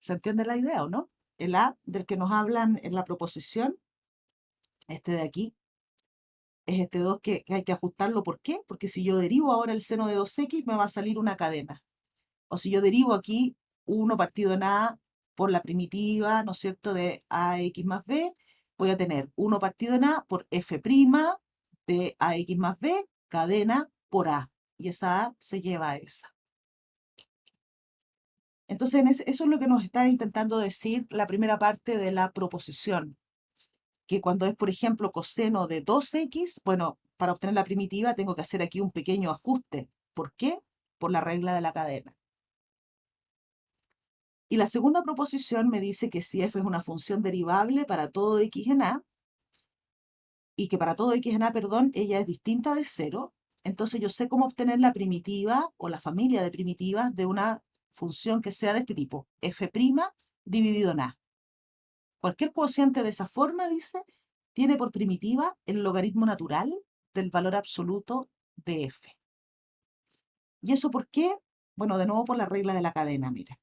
¿Se entiende la idea o no? El a del que nos hablan en la proposición, este de aquí, es este 2 que hay que ajustarlo. ¿Por qué? Porque si yo derivo ahora el seno de 2x, me va a salir una cadena. O si yo derivo aquí 1 partido en a por la primitiva, ¿no es cierto?, de ax más b, voy a tener 1 partido en a por f' de ax más b, cadena por a. Y esa a se lleva a esa. Entonces, eso es lo que nos está intentando decir la primera parte de la proposición. Que cuando es, por ejemplo, coseno de 2x, bueno, para obtener la primitiva tengo que hacer aquí un pequeño ajuste. ¿Por qué? Por la regla de la cadena. Y la segunda proposición me dice que si f es una función derivable para todo x en a, y que para todo x en a, perdón, ella es distinta de 0, entonces yo sé cómo obtener la primitiva o la familia de primitivas de una función que sea de este tipo, f' dividido en a. Cualquier cociente de esa forma, dice, tiene por primitiva el logaritmo natural del valor absoluto de f. ¿Y eso por qué? Bueno, de nuevo por la regla de la cadena, mira.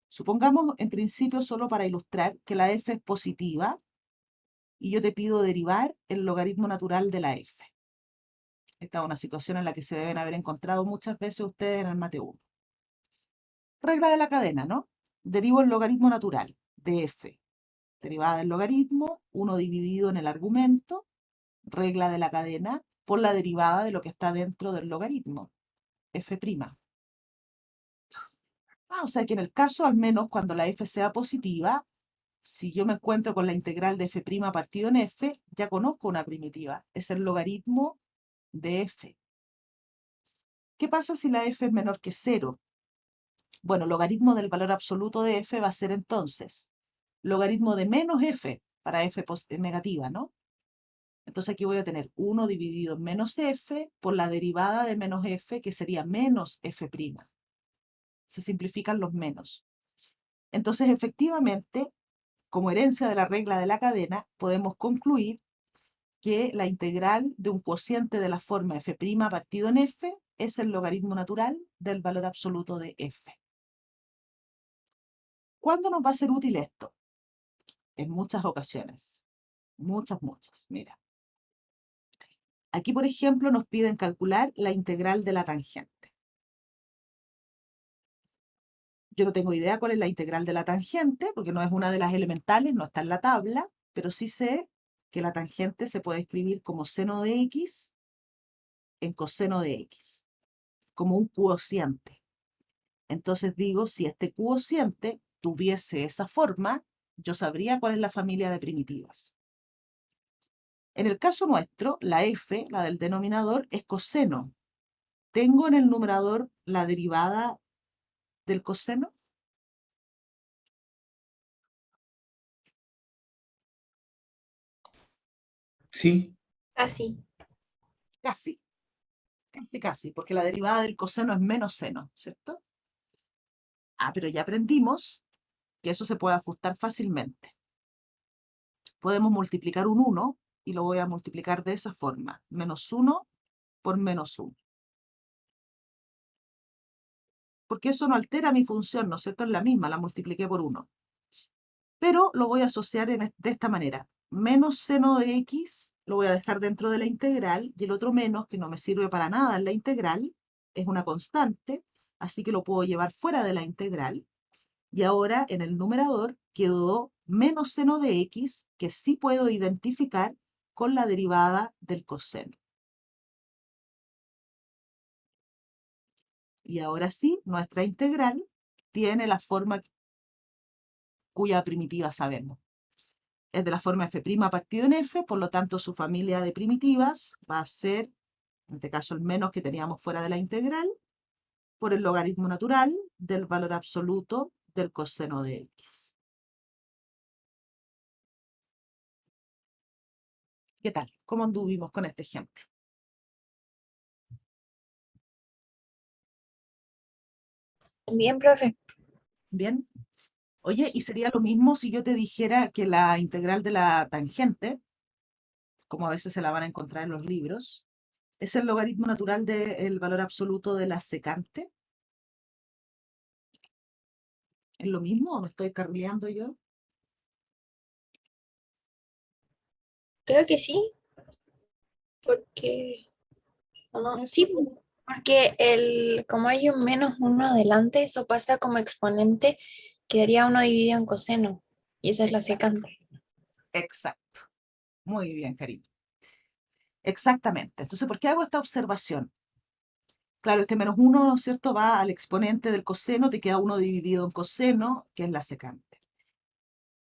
Supongamos, en principio, solo para ilustrar, que la f es positiva y yo te pido derivar el logaritmo natural de la f. Esta es una situación en la que se deben haber encontrado muchas veces ustedes en el Mate 1. Regla de la cadena, ¿no? Derivo el logaritmo natural de f. Derivada del logaritmo, 1 dividido en el argumento, regla de la cadena, por la derivada de lo que está dentro del logaritmo, f'. O sea que en el caso, al menos cuando la f sea positiva, si yo me encuentro con la integral de f' partido en f, ya conozco una primitiva, es el logaritmo de f. ¿Qué pasa si la f es menor que 0? Bueno, logaritmo del valor absoluto de f va a ser entonces logaritmo de menos f para f negativa, ¿no? Entonces aquí voy a tener 1 dividido en menos f por la derivada de menos f, que sería menos f'. Se simplifican los menos. Entonces, efectivamente, como herencia de la regla de la cadena, podemos concluir que la integral de un cociente de la forma f' partido en f es el logaritmo natural del valor absoluto de f. ¿Cuándo nos va a ser útil esto? En muchas ocasiones. Muchas. Mira. Aquí, por ejemplo, nos piden calcular la integral de la tangente. Yo no tengo idea cuál es la integral de la tangente, porque no es una de las elementales, no está en la tabla, pero sí sé que la tangente se puede escribir como seno de x en coseno de x, como un cuociente. Entonces digo, si este cuociente tuviese esa forma, yo sabría cuál es la familia de primitivas. En el caso nuestro, la f, la del denominador, es coseno. ¿Tengo en el numerador la derivada del coseno? Sí, Así. Casi, porque la derivada del coseno es menos seno, ¿cierto? Pero ya aprendimos que eso se puede ajustar fácilmente. Podemos multiplicar un 1 y lo voy a multiplicar de esa forma. Menos 1 por menos 1. Porque eso no altera mi función, ¿no es cierto? Es la misma, la multipliqué por 1. Pero lo voy a asociar de esta manera. Menos seno de x lo voy a dejar dentro de la integral y el otro menos, que no me sirve para nada en la integral, es una constante, así que lo puedo llevar fuera de la integral. Y ahora en el numerador quedó menos seno de x, que sí puedo identificar con la derivada del coseno. Y ahora sí, nuestra integral tiene la forma cuya primitiva sabemos. Es de la forma f' partido en f, por lo tanto su familia de primitivas va a ser, en este caso el menos que teníamos fuera de la integral, por el logaritmo natural del valor absoluto del coseno de x. ¿Qué tal? ¿Cómo anduvimos con este ejemplo? Bien, profe. ¿Bien? Oye, ¿y sería lo mismo si yo te dijera que la integral de la tangente, como a veces se la van a encontrar en los libros, es el logaritmo natural del valor absoluto de la secante? ¿Es lo mismo o me estoy carrileando yo? Creo que sí, porque... ¿o no? Eso. Sí, porque como hay un menos uno adelante, eso pasa como exponente, quedaría uno dividido en coseno. Y esa es la secante. Exacto. Muy bien, cariño. Exactamente. Entonces, ¿por qué hago esta observación? Claro, este menos 1, ¿no es cierto?, va al exponente del coseno, te queda 1 dividido en coseno, que es la secante.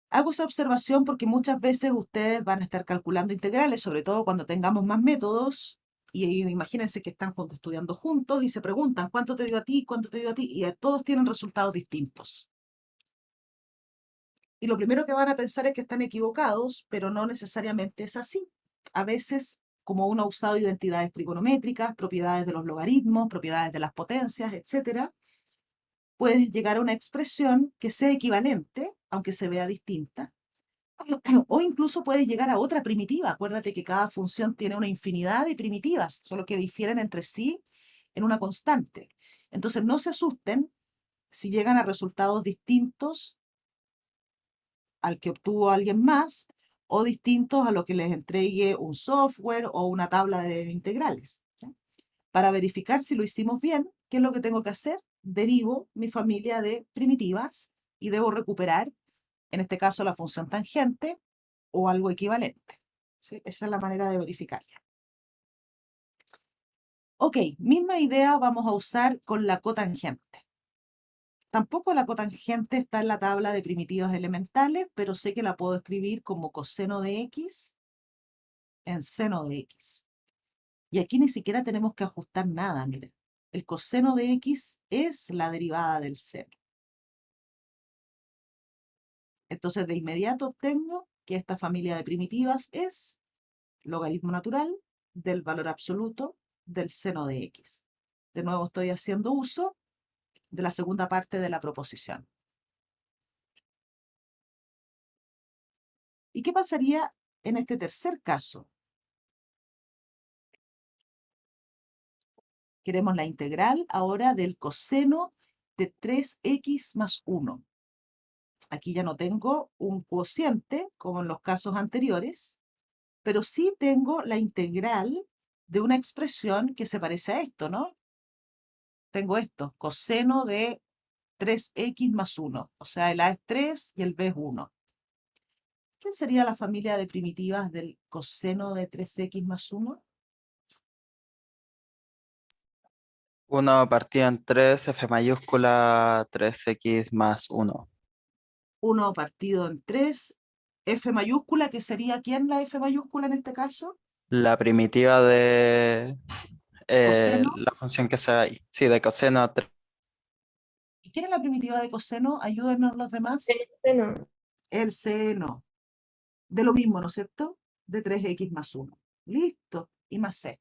Hago esa observación porque muchas veces ustedes van a estar calculando integrales, sobre todo cuando tengamos más métodos, y imagínense que están estudiando juntos y se preguntan, ¿cuánto te dio a ti? ¿Cuánto te dio a ti? Y todos tienen resultados distintos. Y lo primero que van a pensar es que están equivocados, pero no necesariamente es así. A veces, como uno ha usado identidades trigonométricas, propiedades de los logaritmos, propiedades de las potencias, etc., puedes llegar a una expresión que sea equivalente, aunque se vea distinta, o incluso puedes llegar a otra primitiva. Acuérdate que cada función tiene una infinidad de primitivas, solo que difieren entre sí en una constante. Entonces, no se asusten si llegan a resultados distintos al que obtuvo alguien más o distintos a lo que les entregue un software o una tabla de integrales. ¿Ya? Para verificar si lo hicimos bien, ¿qué es lo que tengo que hacer? Derivo mi familia de primitivas y debo recuperar, en este caso, la función tangente o algo equivalente. ¿Sí? Esa es la manera de verificarla. Ok, misma idea vamos a usar con la cotangente. Tampoco la cotangente está en la tabla de primitivas elementales, pero sé que la puedo escribir como coseno de x en seno de x. Y aquí ni siquiera tenemos que ajustar nada, miren. El coseno de x es la derivada del seno. Entonces de inmediato obtengo que esta familia de primitivas es logaritmo natural del valor absoluto del seno de x. De nuevo estoy haciendo uso de la segunda parte de la proposición. ¿Y qué pasaría en este tercer caso? Queremos la integral ahora del coseno de 3x más 1. Aquí ya no tengo un cociente, como en los casos anteriores, pero sí tengo la integral de una expresión que se parece a esto, ¿no? Tengo esto, coseno de 3x más 1. O sea, el a es 3 y el b es 1. ¿Qué sería la familia de primitivas del coseno de 3x más 1? 1 partido en 3, F mayúscula, 3x más 1. 1 partido en 3, f mayúscula, que sería ¿quién la f mayúscula en este caso? La primitiva de Coseno. la función que se ve ahí. Sí, de coseno 3. ¿Y quién es la primitiva de coseno? Ayúdenos los demás. No. El seno. De lo mismo, ¿no es cierto? De 3x más 1. Listo. Y más c.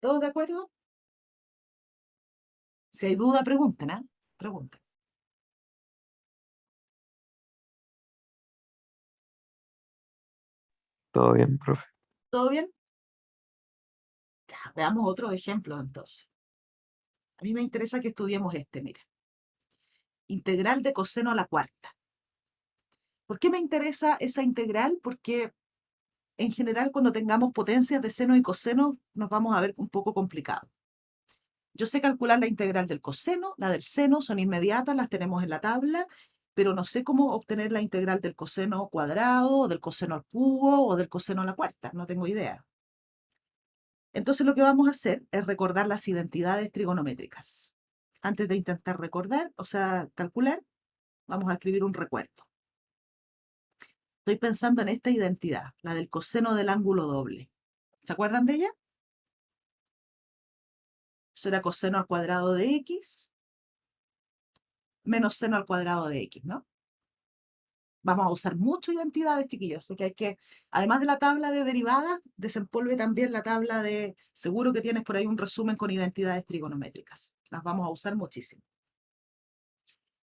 ¿Todos de acuerdo? Si hay duda, pregunten, ¿ah? Pregunten. Todo bien, profe. ¿Todo bien? Ya, veamos otro ejemplo entonces. A mí me interesa que estudiemos este, mira. Integral de coseno a la cuarta. ¿Por qué me interesa esa integral? Porque en general cuando tengamos potencias de seno y coseno nos vamos a ver un poco complicado. Yo sé calcular la integral del coseno, la del seno, son inmediatas, las tenemos en la tabla, pero no sé cómo obtener la integral del coseno cuadrado, o del coseno al cubo, o del coseno a la cuarta, no tengo idea. Entonces lo que vamos a hacer es recordar las identidades trigonométricas. Antes de intentar recordar, o sea, calcular, vamos a escribir un recuerdo. Estoy pensando en esta identidad, la del coseno del ángulo doble. ¿Se acuerdan de ella? Eso era coseno al cuadrado de x menos seno al cuadrado de x, ¿no? Vamos a usar muchas identidades, chiquillos. Así que hay que, además de la tabla de derivadas, desempolve también la tabla de, seguro que tienes por ahí un resumen con identidades trigonométricas. Las vamos a usar muchísimo.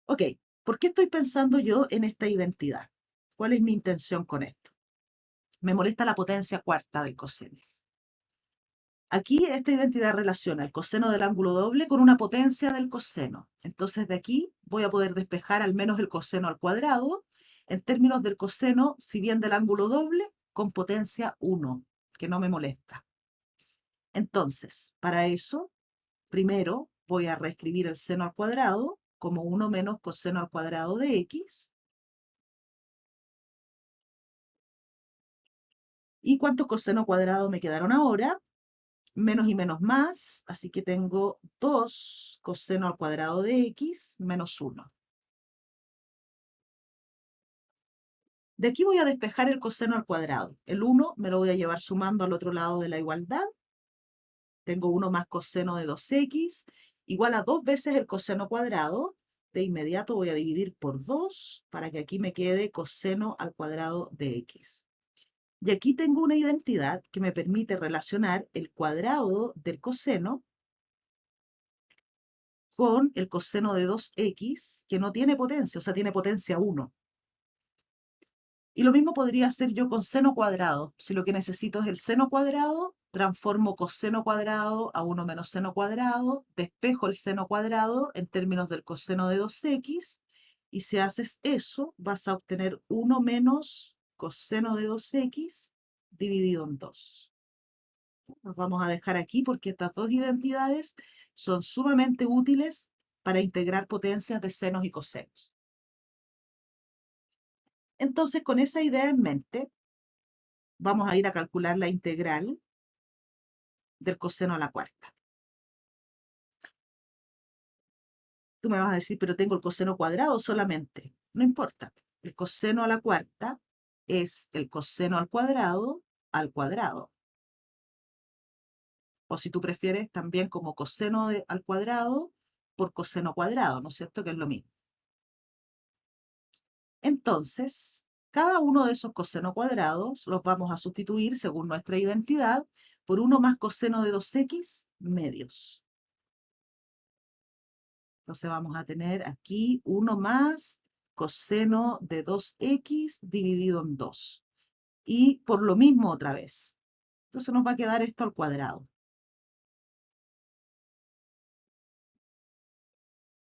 Ok, ¿por qué estoy pensando yo en esta identidad? ¿Cuál es mi intención con esto? Me molesta la potencia cuarta del coseno. Aquí esta identidad relaciona el coseno del ángulo doble con una potencia del coseno. Entonces de aquí voy a poder despejar al menos el coseno al cuadrado en términos del coseno, si bien del ángulo doble, con potencia 1, que no me molesta. Entonces, para eso, primero voy a reescribir el seno al cuadrado como 1 menos coseno al cuadrado de x. ¿Y cuántos coseno cuadrado me quedaron ahora? Menos y menos más, así que tengo 2 coseno al cuadrado de x menos 1. De aquí voy a despejar el coseno al cuadrado. El 1 me lo voy a llevar sumando al otro lado de la igualdad. Tengo 1 más coseno de 2x, igual a 2 veces el coseno cuadrado. De inmediato voy a dividir por 2 para que aquí me quede coseno al cuadrado de x. Y aquí tengo una identidad que me permite relacionar el cuadrado del coseno con el coseno de 2x, que no tiene potencia, o sea, tiene potencia 1. Y lo mismo podría hacer yo con seno cuadrado. Si lo que necesito es el seno cuadrado, transformo coseno cuadrado a 1 menos seno cuadrado, despejo el seno cuadrado en términos del coseno de 2x, y si haces eso, vas a obtener 1 menos coseno de 2x dividido en 2. Nos vamos a dejar aquí porque estas dos identidades son sumamente útiles para integrar potencias de senos y cosenos. Entonces, con esa idea en mente, vamos a ir a calcular la integral del coseno a la cuarta. Tú me vas a decir, pero tengo el coseno cuadrado solamente. No importa. El coseno a la cuarta es el coseno al cuadrado al cuadrado. O si tú prefieres, también como coseno al cuadrado por coseno cuadrado, ¿no es cierto? Que es lo mismo. Entonces, cada uno de esos cosenos cuadrados los vamos a sustituir, según nuestra identidad, por 1 más coseno de 2x medios. Entonces vamos a tener aquí 1 más coseno de 2x dividido en 2. Y por lo mismo otra vez. Entonces nos va a quedar esto al cuadrado.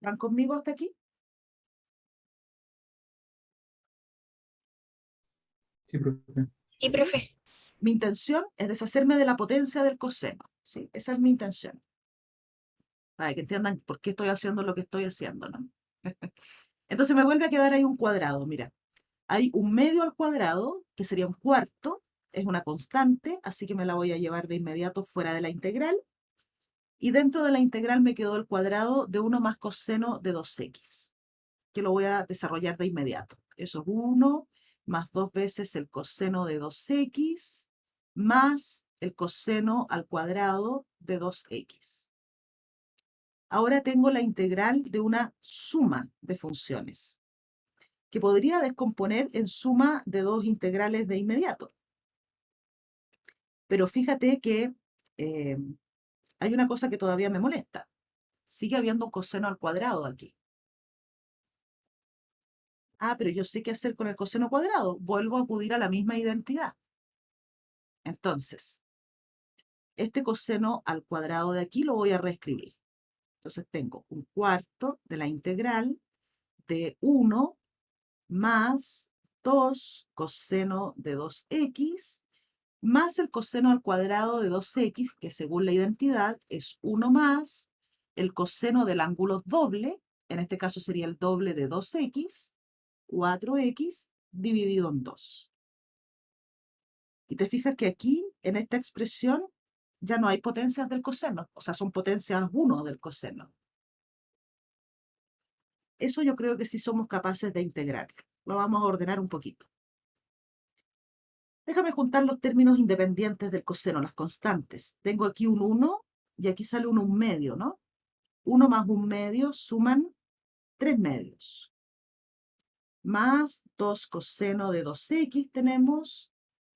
¿Van conmigo hasta aquí? Sí, profe. Sí, profe. Mi intención es deshacerme de la potencia del coseno, ¿sí? Esa es mi intención. Para que entiendan por qué estoy haciendo lo que estoy haciendo, ¿no? Entonces me vuelve a quedar ahí un cuadrado, mira. Hay un medio al cuadrado, que sería un cuarto, es una constante, así que me la voy a llevar de inmediato fuera de la integral. Y dentro de la integral me quedó el cuadrado de 1 más coseno de 2x, que lo voy a desarrollar de inmediato. Eso es 1 más 2 veces el coseno de 2x más el coseno al cuadrado de 2x. Ahora tengo la integral de una suma de funciones, que podría descomponer en suma de dos integrales de inmediato. Pero fíjate que hay una cosa que todavía me molesta. Sigue habiendo un coseno al cuadrado aquí. Ah, pero yo sé qué hacer con el coseno cuadrado. Vuelvo a acudir a la misma identidad. Entonces, este coseno al cuadrado de aquí lo voy a reescribir. Entonces tengo un cuarto de la integral de 1 más 2 coseno de 2x más el coseno al cuadrado de 2x, que según la identidad es 1 más el coseno del ángulo doble, en este caso sería el doble de 2x, 4x dividido en 2. Y te fijas que aquí, en esta expresión, ya no hay potencias del coseno, o sea, son potencias 1 del coseno. Eso yo creo que sí somos capaces de integrar. Lo vamos a ordenar un poquito. Déjame juntar los términos independientes del coseno, las constantes. Tengo aquí un 1 y aquí sale un 1 medio, ¿no? 1 más 1 medio suman 3 medios. Más 2 coseno de 2x tenemos,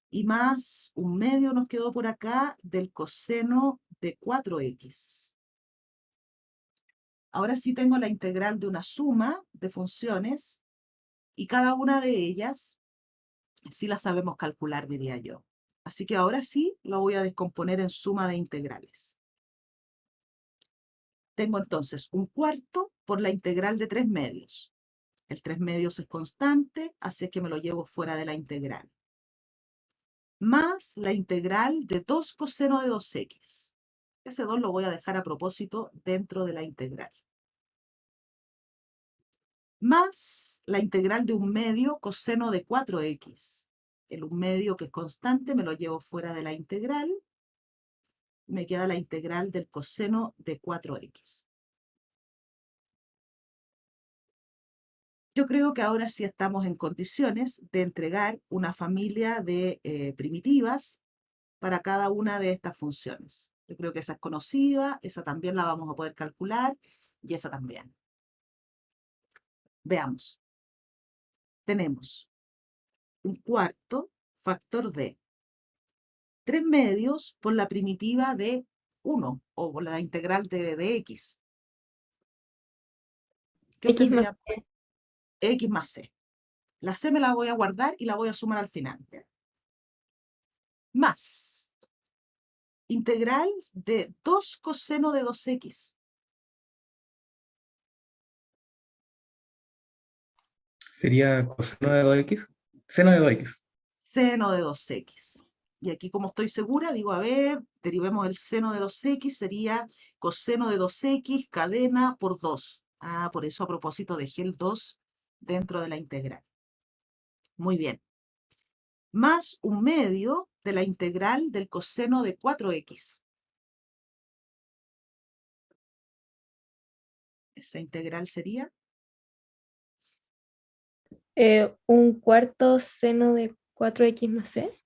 y más 1 medio nos quedó por acá del coseno de 4x. Ahora sí tengo la integral de una suma de funciones, y cada una de ellas sí la sabemos calcular, diría yo. Así que ahora sí lo voy a descomponer en suma de integrales. Tengo entonces un cuarto por la integral de 3 medios. El 3 medios es constante, así que me lo llevo fuera de la integral. Más la integral de 2 coseno de 2x. Ese 2 lo voy a dejar a propósito dentro de la integral. Más la integral de 1 medio coseno de 4x. El 1 medio, que es constante, me lo llevo fuera de la integral. Me queda la integral del coseno de 4x. Yo creo que ahora sí estamos en condiciones de entregar una familia de primitivas para cada una de estas funciones. Yo creo que esa es conocida, esa también la vamos a poder calcular, y esa también. Veamos. Tenemos un cuarto factor de 3 medios por la primitiva de 1, o por la integral de x. ¿Qué X más obtendría? X más c. La c me la voy a guardar y la voy a sumar al final. Más integral de 2 coseno de 2x. Sería coseno de 2x. Seno de 2x. Seno de 2x. Y aquí, como estoy segura, digo, a ver, derivemos el seno de 2x, sería coseno de 2x cadena por 2. Ah, por eso a propósito dejé el 2 dentro de la integral. Muy bien. Más 1 medio de la integral del coseno de 4x. Esa integral sería un cuarto seno de 4x más c.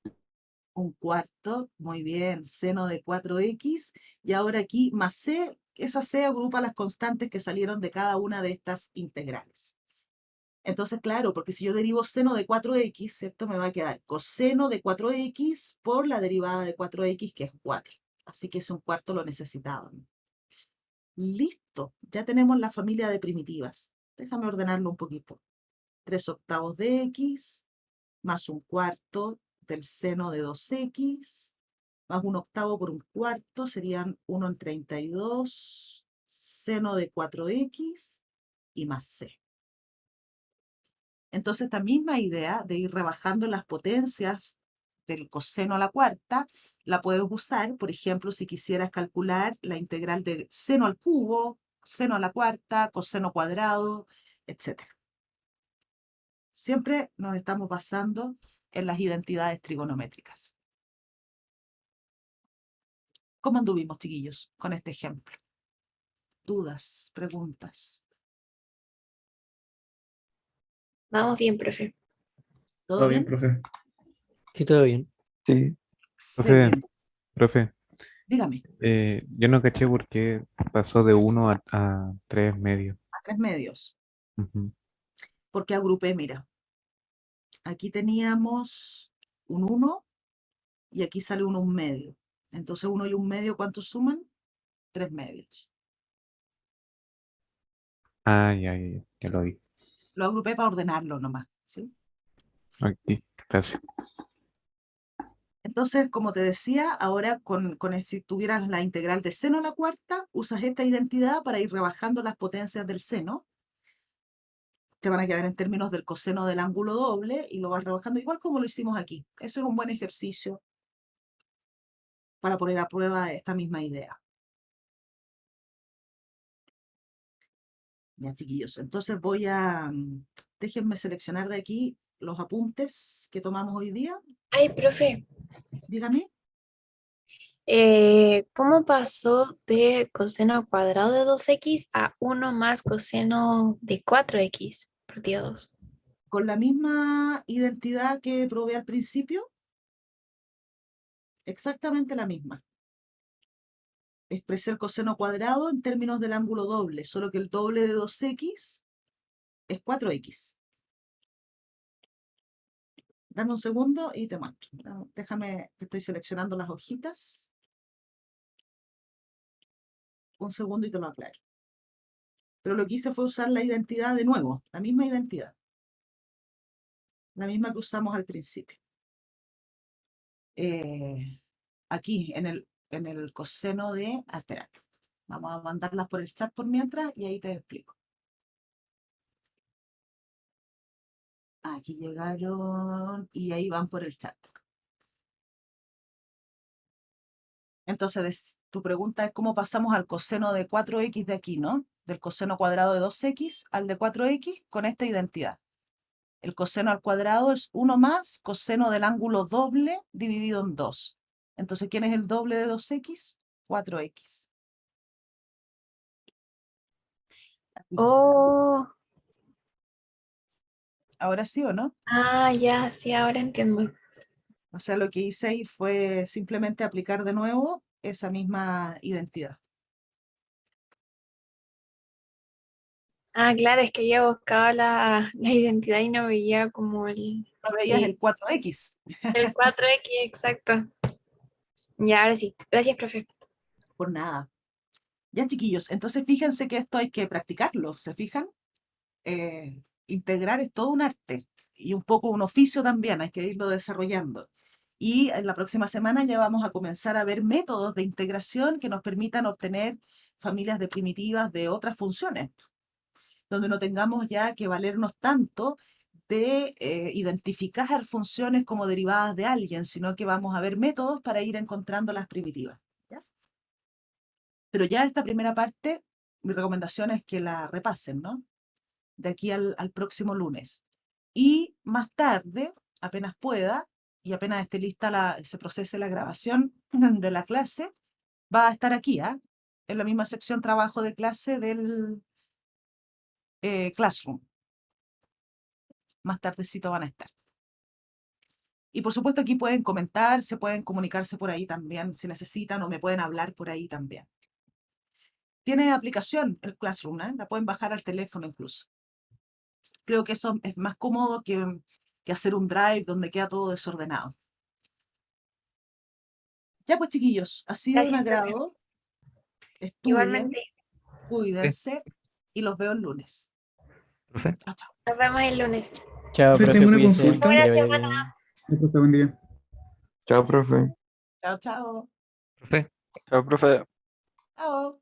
un cuarto, muy bien, seno de 4x, y ahora aquí más c, esa c agrupa las constantes que salieron de cada una de estas integrales. Entonces, claro, porque si yo derivo seno de 4x, ¿cierto? Me va a quedar coseno de 4x por la derivada de 4x, que es 4. Así que ese un cuarto lo necesitaban. Listo, ya tenemos la familia de primitivas. Déjame ordenarlo un poquito. 3 octavos de x, más un cuarto del seno de 2x, más un octavo por un cuarto, serían 1 en 32, seno de 4x, y más c. Entonces, esta misma idea de ir rebajando las potencias del coseno a la cuarta, la puedes usar, por ejemplo, si quisieras calcular la integral de seno al cubo, seno a la cuarta, coseno cuadrado, etc. Siempre nos estamos basando en las identidades trigonométricas. ¿Cómo anduvimos, chiquillos, con este ejemplo? ¿Dudas, preguntas? Vamos bien, profe. ¿Todo Todo bien, bien? profe. Sí, todo bien. Sí, profe, Excelente. profe, Dígame, yo no caché por qué pasó de 1 a 3 medios. a 3 medios. Ujú. Porque agrupé, mira. Aquí teníamos un 1 y aquí sale un 1 medio. Entonces 1 y 1 medio, ¿cuántos suman? 3 medios. Ah, ya lo vi. Lo agrupé para ordenarlo nomás, ¿sí? Aquí, gracias. Entonces, como te decía, ahora si tuvieras la integral de seno a la cuarta, usas esta identidad para ir rebajando las potencias del seno. Te van a quedar en términos del coseno del ángulo doble y lo vas rebajando igual como lo hicimos aquí. Eso es un buen ejercicio para poner a prueba esta misma idea. Ya, chiquillos, entonces déjenme seleccionar de aquí los apuntes que tomamos hoy día. Ay, profe, Dígame. ¿cómo pasó de coseno cuadrado de 2x a 1 más coseno de 4x partido 2? Con la misma identidad que probé al principio, exactamente la misma. Expresé el coseno cuadrado en términos del ángulo doble, solo que el doble de 2x es 4x. Dame un segundo y te muestro. Déjame que estoy seleccionando las hojitas. Un segundo y te lo aclaro. Pero lo que hice fue usar la identidad de nuevo, la misma identidad. La misma que usamos al principio. Aquí, en el coseno de... espérate. Vamos a mandarlas por el chat por mientras y ahí te explico. Aquí llegaron y ahí van por el chat. Entonces, tu pregunta es cómo pasamos al coseno de 4x de aquí, ¿no? Del coseno cuadrado de 2x al de 4x con esta identidad. El coseno al cuadrado es 1 más coseno del ángulo doble dividido en 2. Entonces, ¿quién es el doble de 2x? 4x. Oh, ¿Ahora sí o no? ya, sí, ahora entiendo. O sea, lo que hice ahí fue simplemente aplicar de nuevo esa misma identidad. Ah, claro, es que yo buscaba la identidad y no veía como No veías el 4x. el 4x exacto. Ya, ahora sí. Gracias, profe. Por nada. Ya, chiquillos, entonces fíjense que esto hay que practicarlo, ¿se fijan? Integrar es todo un arte y un poco un oficio también, hay que irlo desarrollando. Y en la próxima semana ya vamos a comenzar a ver métodos de integración que nos permitan obtener familias de primitivas de otras funciones, donde no tengamos ya que valernos tanto de identificar funciones como derivadas de alguien, sino que vamos a ver métodos para ir encontrando las primitivas. ¿Ya? Pero ya esta primera parte, mi recomendación es que la repasen, ¿no? De aquí al próximo lunes. Y más tarde, apenas pueda, y apenas esté lista se procese la grabación de la clase, va a estar aquí, ¿ah? En la misma sección trabajo de clase del Classroom. Más tardecito van a estar. Y por supuesto aquí pueden comentar, se pueden comunicarse por ahí también si necesitan o me pueden hablar por ahí también. Tiene aplicación el Classroom, ¿eh? La pueden bajar al teléfono incluso. Creo que eso es más cómodo que hacer un drive donde queda todo desordenado. Ya pues, chiquillos, ha sido un Gracias, profe. agrado. Estudien, Igualmente. cuídense y los veo el lunes. Profe. Chao, chao. Nos vemos el lunes. Chao, Profe, profe, tengo una cuídese. consulta. Que le Buena vaya semana. bien. Profe, buen día. Chao, profe. Chao, chao. Profe. Chao, profe. Chao.